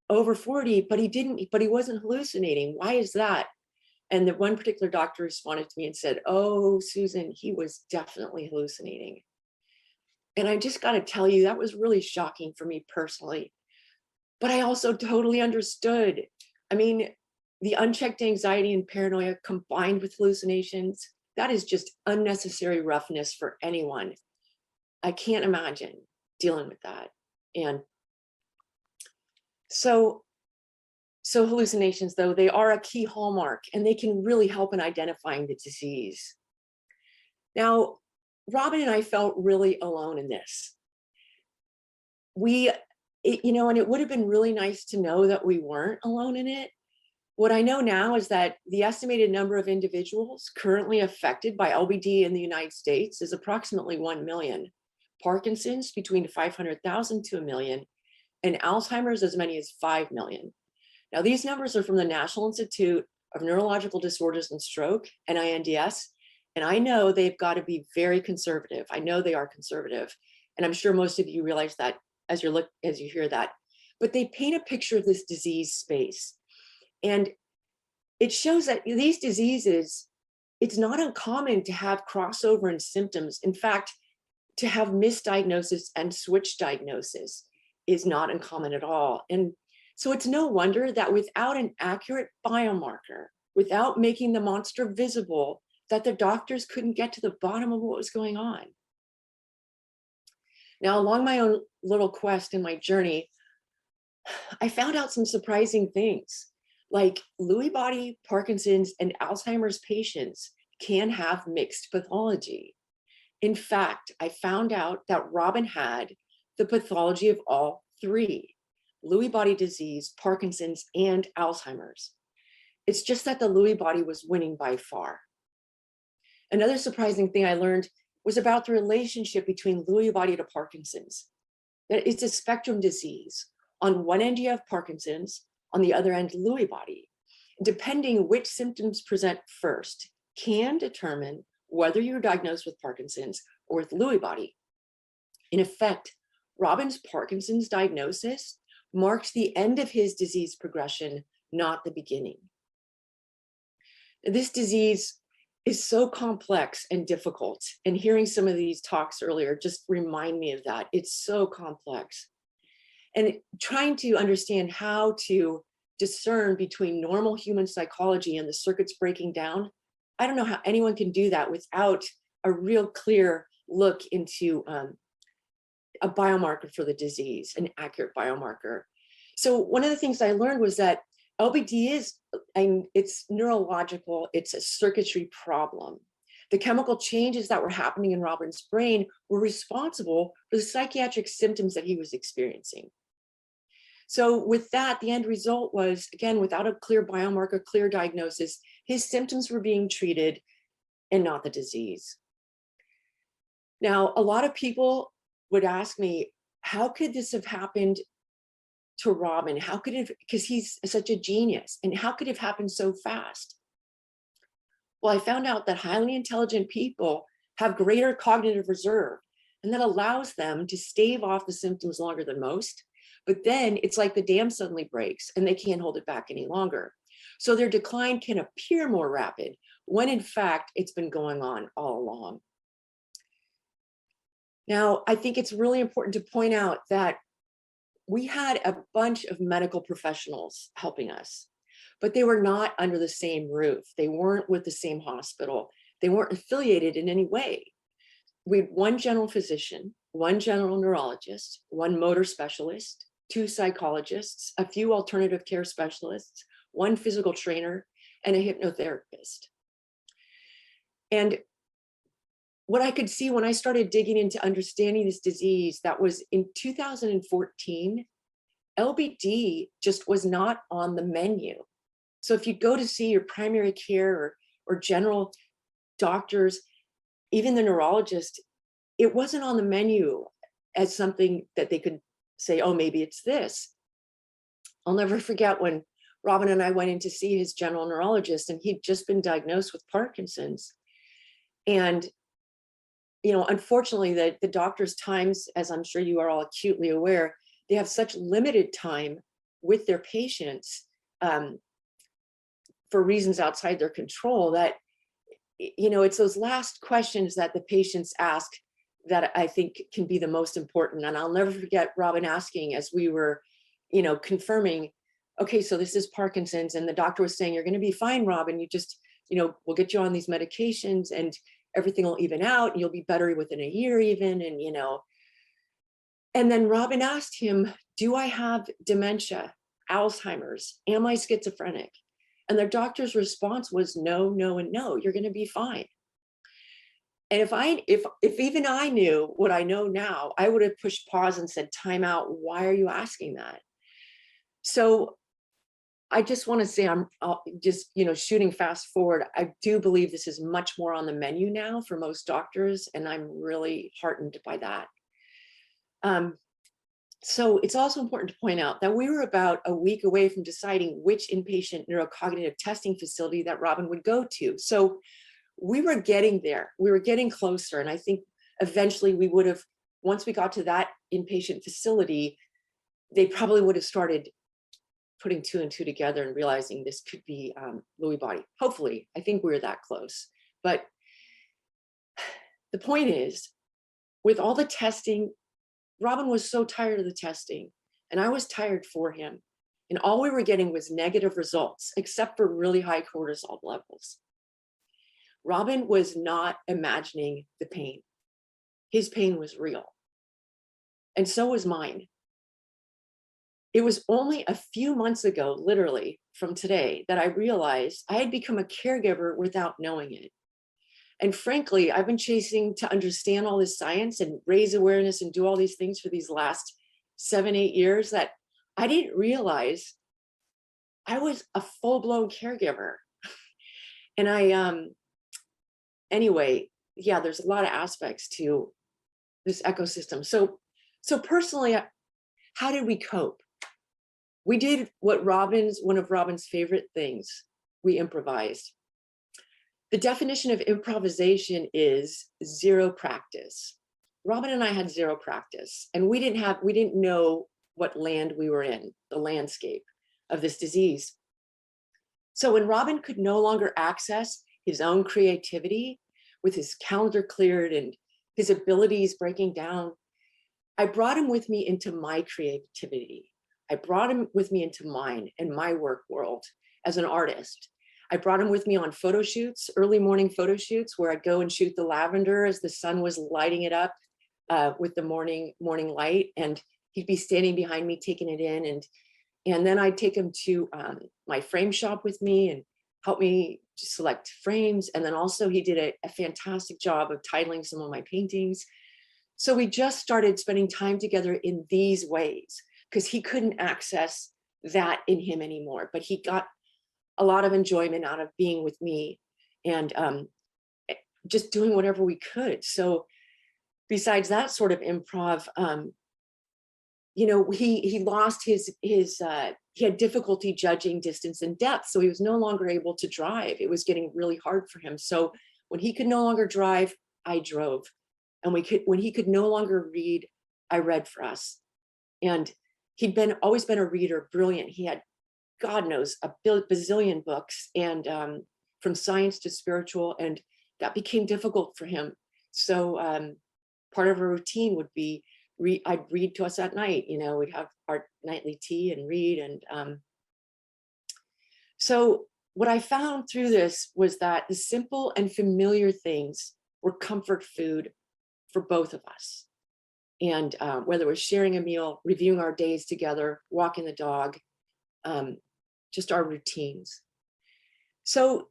over 40, but he wasn't hallucinating, why is that? And the one particular doctor responded to me and said, oh, Susan, he was definitely hallucinating. And I just got to tell you, that was really shocking for me personally. But I also totally understood. I mean, the unchecked anxiety and paranoia combined with hallucinations, that is just unnecessary roughness for anyone. I can't imagine dealing with that. And so hallucinations, though, they are a key hallmark, and they can really help in identifying the disease. Now, Robin and I felt really alone in this. And it would have been really nice to know that we weren't alone in it. What I know now is that the estimated number of individuals currently affected by LBD in the United States is approximately 1 million. Parkinson's between 500,000 to 1 million, and Alzheimer's as many as 5 million. Now, these numbers are from the National Institute of Neurological Disorders and Stroke, NINDS, and I know they've got to be very conservative. I know they are conservative, and I'm sure most of you realize that as you hear that. But they paint a picture of this disease space, and it shows that these diseases, it's not uncommon to have crossover in symptoms. In fact, to have misdiagnosis and switch diagnosis is not uncommon at all. And so it's no wonder that without an accurate biomarker, without making the monster visible, that the doctors couldn't get to the bottom of what was going on. Now, along my own little quest in my journey, I found out some surprising things, like Lewy body, Parkinson's, and Alzheimer's patients can have mixed pathology. In fact, I found out that Robin had the pathology of all 3. Lewy body disease, Parkinson's, and Alzheimer's. It's just that the Lewy body was winning by far. Another surprising thing I learned was about the relationship between Lewy body to Parkinson's. That it's a spectrum disease. On one end, you have Parkinson's, on the other end, Lewy body. Depending which symptoms present first can determine whether you're diagnosed with Parkinson's or with Lewy body. In effect, Robin's Parkinson's diagnosis marks the end of his disease progression, not the beginning. This disease is so complex and difficult, and hearing some of these talks earlier just remind me of that. It's so complex. And trying to understand how to discern between normal human psychology and the circuits breaking down, I don't know how anyone can do that without a real clear look into a biomarker for the disease, an accurate biomarker. So one of the things I learned was that LBD it's neurological, it's a circuitry problem. The chemical changes that were happening in Robin's brain were responsible for the psychiatric symptoms that he was experiencing. So with that, the end result was, again, without a clear biomarker, clear diagnosis, his symptoms were being treated and not the disease. Now, a lot of people would ask me, how could this have happened to Robin? How could it, because he's such a genius, and how could it have happened so fast? Well, I found out that highly intelligent people have greater cognitive reserve, and that allows them to stave off the symptoms longer than most. But then it's like the dam suddenly breaks and they can't hold it back any longer. So their decline can appear more rapid when in fact it's been going on all along. Now, I think it's really important to point out that we had a bunch of medical professionals helping us, but they were not under the same roof. They weren't with the same hospital. They weren't affiliated in any way. We had one general physician, one general neurologist, one motor specialist, 2 psychologists, a few alternative care specialists, one physical trainer, and a hypnotherapist. And what I could see when I started digging into understanding this disease, that was in 2014, LBD just was not on the menu. So if you go to see your primary care or general doctors, even the neurologist, it wasn't on the menu as something that they could say, oh, maybe it's this. I'll never forget when Robin and I went in to see his general neurologist, and he'd just been diagnosed with Parkinson's. And, you know, unfortunately, the doctor's times, as I'm sure you are all acutely aware, they have such limited time with their patients for reasons outside their control that, you know, it's those last questions that the patients ask that I think can be the most important. And I'll never forget Robin asking, as we were, you know, confirming, okay, so this is Parkinson's, and the doctor was saying, you're going to be fine, Robin. You just, you know, we'll get you on these medications and everything will even out and you'll be better within a year even. And, you know, and then Robin asked him, do I have dementia, Alzheimer's? Am I schizophrenic? And the doctor's response was no, no, and no, you're going to be fine. And if even I knew what I know now, I would have pushed pause and said, time out. Why are you asking that? So I just want to say, I'm just, you know, shooting fast forward. I do believe this is much more on the menu now for most doctors, and I'm really heartened by that. So it's also important to point out that we were about a week away from deciding which inpatient neurocognitive testing facility that Robin would go to. So we were getting there. We were getting closer. And I think eventually we would have, once we got to that inpatient facility, they probably would have started putting 2 and 2 together and realizing this could be Lewy body. Hopefully, I think we were that close. But the point is, with all the testing, Robin was so tired of the testing, and I was tired for him. And all we were getting was negative results, except for really high cortisol levels. Robin was not imagining the pain. His pain was real. And so was mine. It was only a few months ago, literally from today, that I realized I had become a caregiver without knowing it. And frankly, I've been chasing to understand all this science and raise awareness and do all these things for these last 7, 8 years that I didn't realize I was a full-blown caregiver. And anyway, yeah, there's a lot of aspects to this ecosystem. So personally, how did we cope? We did what one of Robin's favorite things. We improvised. The definition of improvisation is zero practice. Robin and I had zero practice, and we didn't know what land we were in, the landscape of this disease. So when Robin could no longer access his own creativity, with his calendar cleared and his abilities breaking down, I brought him with me into my creativity. I brought him with me into mine and my work world as an artist. I brought him with me on photo shoots, early morning photo shoots, where I'd go and shoot the lavender as the sun was lighting it up with the morning light, and he'd be standing behind me taking it in, and then I'd take him to my frame shop with me and help me select frames. And then also he did a fantastic job of titling some of my paintings. So we just started spending time together in these ways, because he couldn't access that in him anymore, but he got a lot of enjoyment out of being with me and just doing whatever we could. So besides that sort of improv, you know, he lost he had difficulty judging distance and depth. So he was no longer able to drive. It was getting really hard for him. So when he could no longer drive, I drove. And when he could no longer read, I read for us. And he'd always been a reader, brilliant. He had God knows, a bazillion books, and from science to spiritual, and that became difficult for him. So part of our routine would be, I'd read to us at night, you know, we'd have our nightly tea and read. And so what I found through this was that the simple and familiar things were comfort food for both of us. And whether it was sharing a meal, reviewing our days together, walking the dog, just our routines. So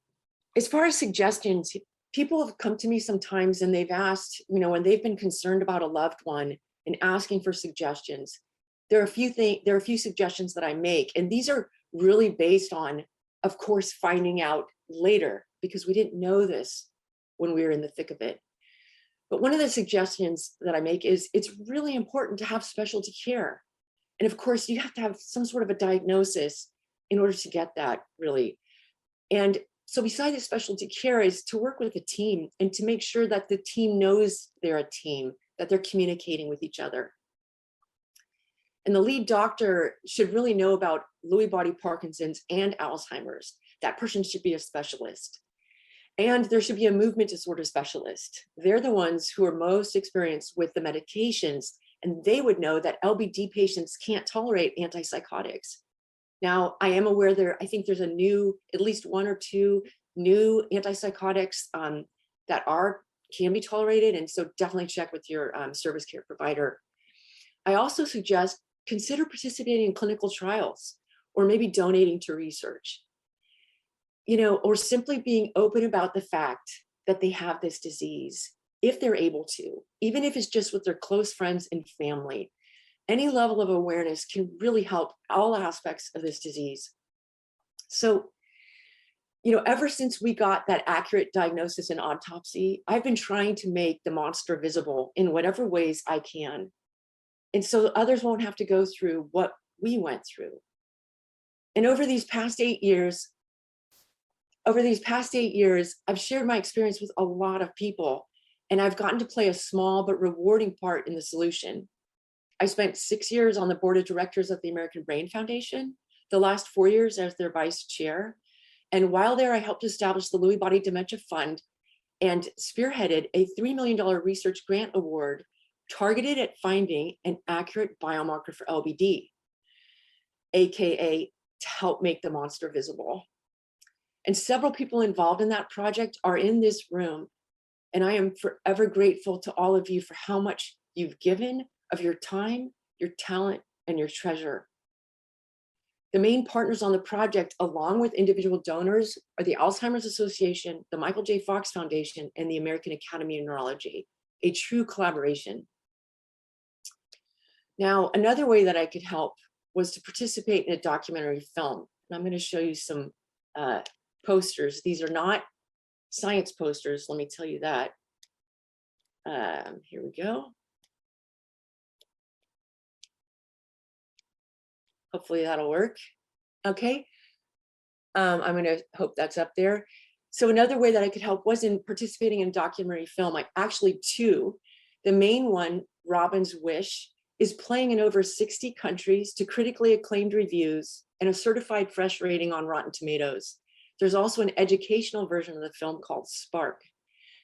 as far as suggestions, people have come to me sometimes and they've asked, you know, when they've been concerned about a loved one and asking for suggestions, there are a few suggestions that I make. And these are really based on, of course, finding out later, because we didn't know this when we were in the thick of it. But one of the suggestions that I make is it's really important to have specialty care. And of course, you have to have some sort of a diagnosis in order to get that, really. And so besides the specialty care is to work with a team and to make sure that the team knows they're a team, that they're communicating with each other. And the lead doctor should really know about Lewy body Parkinson's and Alzheimer's. That person should be a specialist. And there should be a movement disorder specialist. They're the ones who are most experienced with the medications, and they would know that LBD patients can't tolerate antipsychotics. Now, I am aware I think there's at least one or two new antipsychotics that can be tolerated, and so definitely check with your service care provider. I also suggest consider participating in clinical trials, or maybe donating to research, you know, or simply being open about the fact that they have this disease, if they're able to, even if it's just with their close friends and family. Any level of awareness can really help all aspects of this disease. So, you know, ever since we got that accurate diagnosis and autopsy, I've been trying to make the monster visible in whatever ways I can. And so others won't have to go through what we went through. And over these past 8 years, I've shared my experience with a lot of people, and I've gotten to play a small but rewarding part in the solution. I spent 6 years on the board of directors of the American Brain Foundation, the last 4 years as their vice chair. And while there, I helped establish the Lewy Body Dementia Fund and spearheaded a $3 million research grant award targeted at finding an accurate biomarker for LBD, AKA to help make the monster visible. And several people involved in that project are in this room. And I am forever grateful to all of you for how much you've given of your time, your talent, and your treasure. The main partners on the project, along with individual donors, are the Alzheimer's Association, the Michael J. Fox Foundation, and the American Academy of Neurology, a true collaboration. Now, another way that I could help was to participate in a documentary film. And I'm going to show you some posters. These are not science posters, let me tell you that. Here we go. Hopefully that'll work. Okay. I'm going to hope that's up there. So another way that I could help was in participating in a documentary film, like actually two. The main one, Robin's Wish, is playing in over 60 countries to critically acclaimed reviews and a certified fresh rating on Rotten Tomatoes. There's also an educational version of the film called Spark,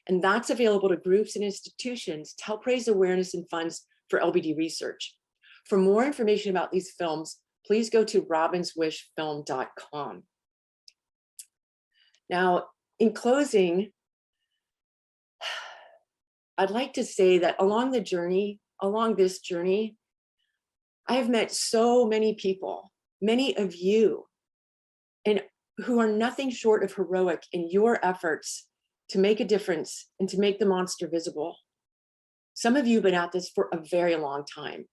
and that's available to groups and institutions to help raise awareness and funds for LBD research. For more information about these films, please go to robinswishfilm.com. Now, in closing, I'd like to say that along this journey, I have met so many people, many of you, and who are nothing short of heroic in your efforts to make a difference and to make the monster visible. Some of you have been at this for a very long time: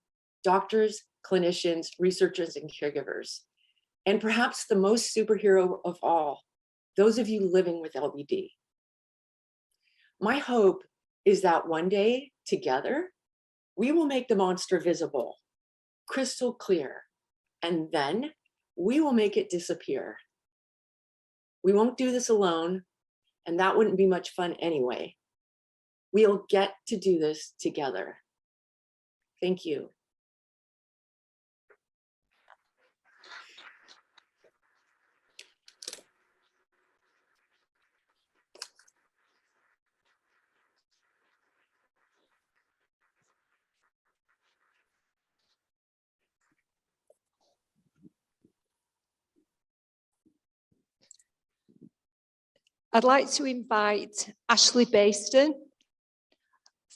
doctors, clinicians, researchers, and caregivers. And perhaps the most superhero of all, those of you living with LBD. My hope is that one day, together, we will make the monster visible, crystal clear, and then we will make it disappear. We won't do this alone, and that wouldn't be much fun anyway. We'll get to do this together. Thank you. I'd like to invite Ashley Bayston,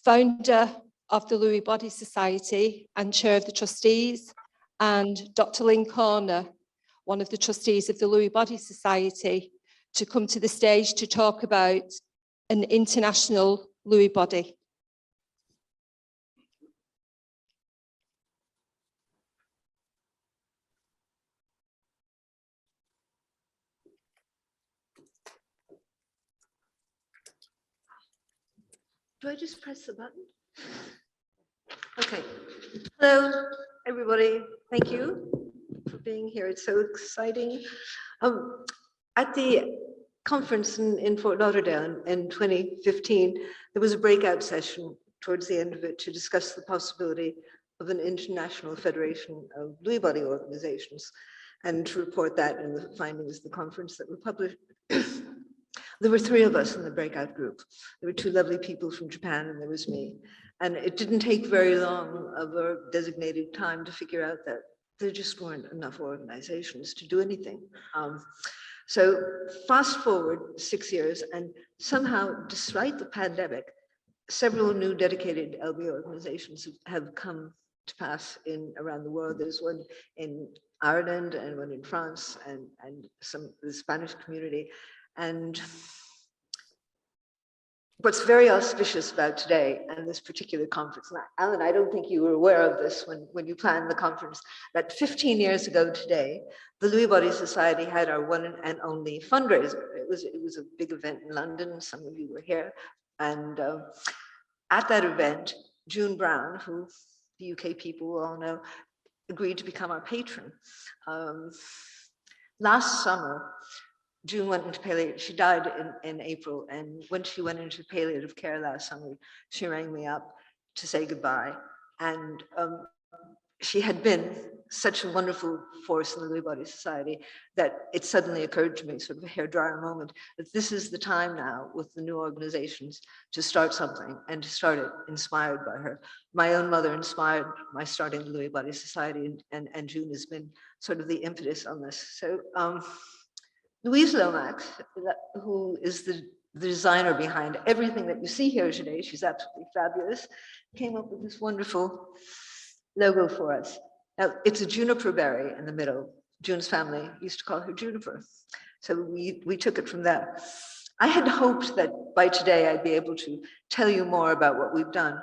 founder of the Lewy Body Society and chair of the trustees, and Dr. Lynne Corner, one of the trustees of the Lewy Body Society, to come to the stage to talk about an international Lewy body. Do I just press the button? Okay. Hello, everybody. Thank you for being here. It's so exciting. At the conference in Fort Lauderdale in 2015, there was a breakout session towards the end of it to discuss the possibility of an international federation of Lewy body organizations and to report that and the findings of the conference that were published. There were 3 of us in the breakout group. There were 2 lovely people from Japan and there was me. And it didn't take very long of our designated time to figure out that there just weren't enough organizations to do anything. So fast forward 6 years and somehow, despite the pandemic, several new dedicated LB organizations have come to pass around the world. There's one in Ireland and one in France and the Spanish community. And what's very auspicious about today and this particular conference, and Alan, I don't think you were aware of this when you planned the conference, that 15 years ago today, the Lewy Body Society had our one and only fundraiser. It was a big event in London. Some of you were here. And at that event, June Brown, who the UK people will all know, agreed to become our patron. Last summer, June went into palliative, she died in April, and when she went into palliative care last summer, she rang me up to say goodbye. And she had been such a wonderful force in the Lewy Body Society that it suddenly occurred to me, sort of a hairdryer moment, that this is the time now with the new organizations to start something and to start it inspired by her. My own mother inspired my starting the Lewy Body Society, and June has been sort of the impetus on this. So, Louise Lomax, who is the designer behind everything that you see here today, she's absolutely fabulous, came up with this wonderful logo for us. Now, it's a juniper berry in the middle. June's family used to call her Juniper. So we took it from there. I had hoped that by today I'd be able to tell you more about what we've done,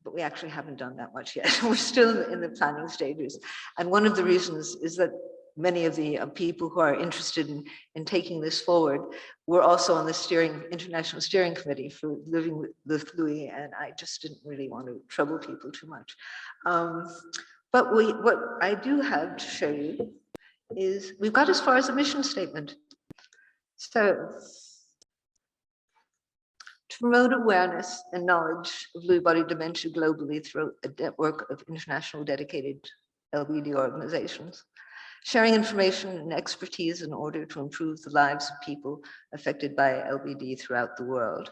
but we actually haven't done that much yet. We're still in the planning stages. And one of the reasons is that many of the people who are interested in taking this forward were also on the international steering committee for living with Lewy, and I just didn't really want to trouble people too much. But what I do have to show you is we've got as far as a mission statement. So, to promote awareness and knowledge of Lewy body dementia globally through a network of international dedicated LBD organizations. Sharing information and expertise in order to improve the lives of people affected by LBD throughout the world.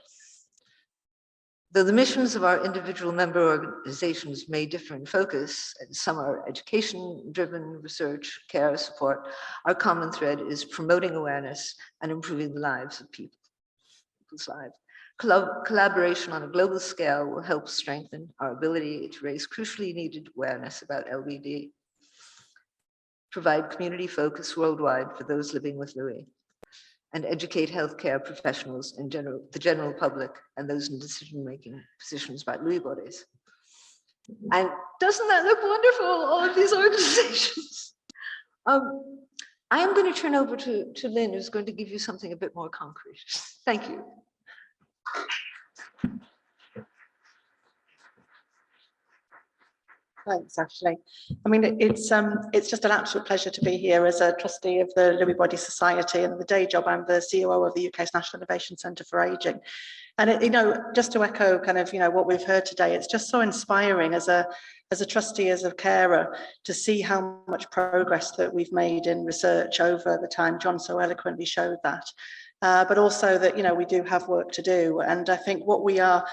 Though the missions of our individual member organizations may differ in focus, and some are education-driven, research, care, support, our common thread is promoting awareness and improving the lives of people's lives. Collaboration on a global scale will help strengthen our ability to raise crucially needed awareness about LBD, provide community focus worldwide for those living with Lewy, and educate healthcare professionals in general, the general public, and those in decision-making positions about Lewy bodies. And doesn't that look wonderful, all of these organizations? I am going to turn over to Lynn, who's going to give you something a bit more concrete. Thank you. Thanks, Ashley. I mean, it's just an absolute pleasure to be here as a trustee of the Lewy Body Society, and the day job I'm the COO of the UK's National Innovation Centre for Ageing. And just to echo kind of what we've heard today, it's just so inspiring as a trustee, as a carer, to see how much progress that we've made in research over the time. John so eloquently showed that. But also that we do have work to do, and I think what we are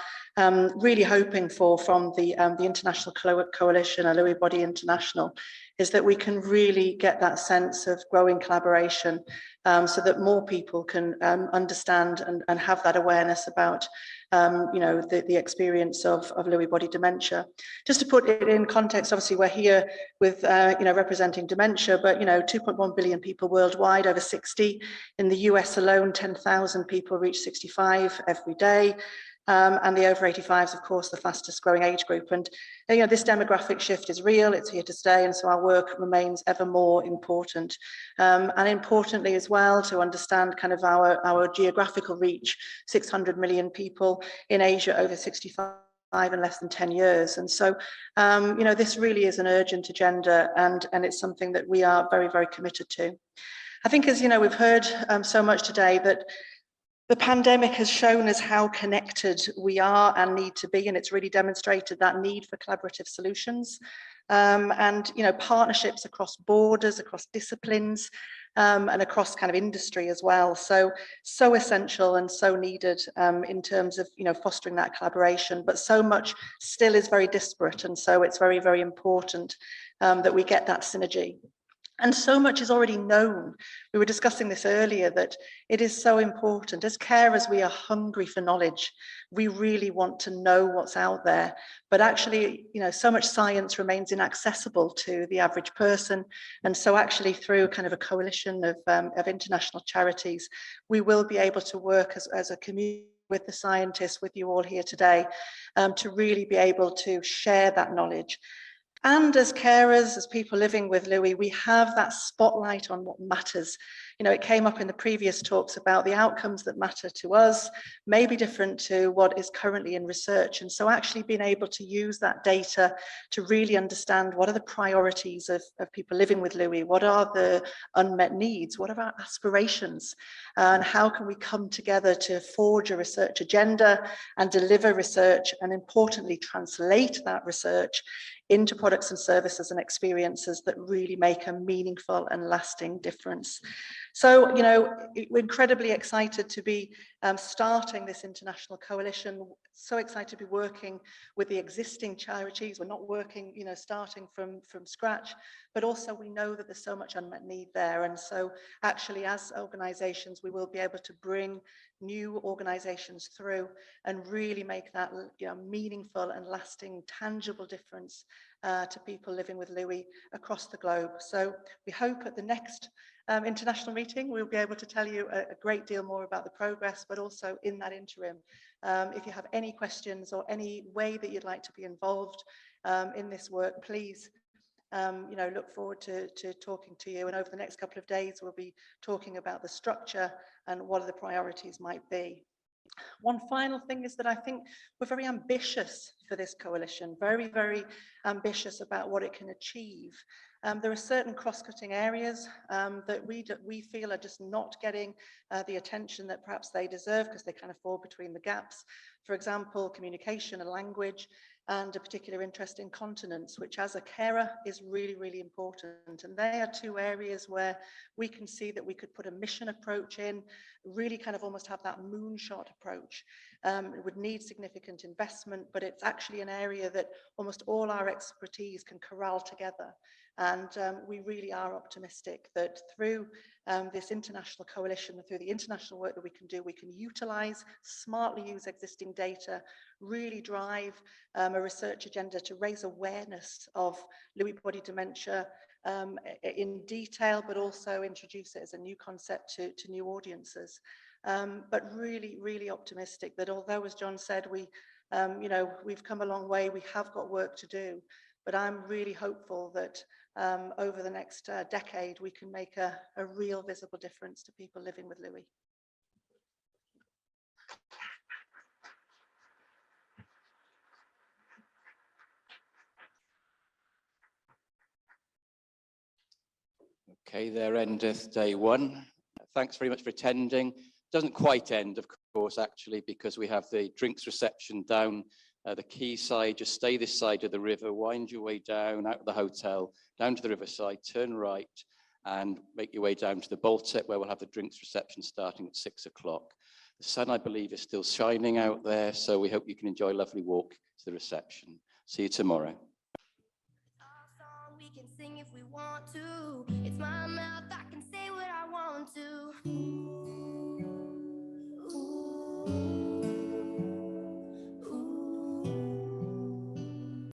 really hoping for from the International Coalition, Lewy Body International, is that we can really get that sense of growing collaboration, so that more people can understand and have that awareness about the experience of Lewy body dementia. Just to put it in context, obviously we're here with representing dementia, but 2.1 billion people worldwide, over 60. In the US alone, 10,000 people reach 65 every day. And the over 85s, of course, the fastest growing age group. And this demographic shift is real, it's here to stay, and so our work remains ever more important. And importantly as well, to understand kind of our geographical reach, 600 million people in Asia over 65 in less than 10 years. And so, this really is an urgent agenda, and it's something that we are very, very committed to. I think, as we've heard so much today, that the pandemic has shown us how connected we are and need to be, and it's really demonstrated that need for collaborative solutions and partnerships across borders, across disciplines, and across kind of industry as well. So essential and so needed in terms of fostering that collaboration, but so much still is very disparate, and so it's very, very important that we get that synergy. And so much is already known. We were discussing this earlier, that it is so important. As carers, we are hungry for knowledge. We really want to know what's out there. But actually, so much science remains inaccessible to the average person. And so actually through kind of a coalition of international charities, we will be able to work as a community with the scientists, with you all here today, to really be able to share that knowledge. And as carers, as people living with Lewy, we have that spotlight on what matters. It came up in the previous talks about the outcomes that matter to us may be different to what is currently in research. And so actually being able to use that data to really understand what are the priorities of people living with Lewy, what are the unmet needs, what are our aspirations, and how can we come together to forge a research agenda and deliver research, and importantly, translate that research into products and services and experiences that really make a meaningful and lasting difference. So, we're incredibly excited to be starting this international coalition, so excited to be working with the existing charities. We're not working, starting from scratch, but also we know that there's so much unmet need there. And so actually as organizations, we will be able to bring new organizations through and really make that meaningful and lasting, tangible difference to people living with Lewy across the globe. So we hope at the next international meeting, we'll be able to tell you a great deal more about the progress, but also in that interim, if you have any questions or any way that you'd like to be involved in this work, please look forward to talking to you. And over the next couple of days, we'll be talking about the structure and what the priorities might be. One final thing is that I think we're very ambitious for this coalition, very, very ambitious about what it can achieve. There are certain cross-cutting areas that we feel are just not getting the attention that perhaps they deserve, because they kind of fall between the gaps. For example, communication and language, and a particular interest in continence, which as a carer is really, really important. And they are two areas where we can see that we could put a mission approach in, really kind of almost have that moonshot approach. It would need significant investment, but it's actually an area that almost all our expertise can corral together. And we really are optimistic that through this international coalition, through the international work that we can do, we can utilize, smartly use existing data, really drive a research agenda to raise awareness of Lewy body dementia in detail, but also introduce it as a new concept to new audiences. But really, really optimistic that although, as John said, we've come a long way, we have got work to do. But I'm really hopeful that over the next decade, we can make a real visible difference to people living with Lewy. Okay, there endeth day one. Thanks very much for attending. Doesn't quite end, of course, actually, because we have the drinks reception down the quay side. Just stay this side of the river, wind your way down out of the hotel, down to the riverside, turn right, and make your way down to the Baltic, where we'll have the drinks reception starting at 6 o'clock. The sun, I believe, is still shining out there, so we hope you can enjoy a lovely walk to the reception. See you tomorrow. can sing if we want to. It's my mouth, I can say what I want to. Ooh.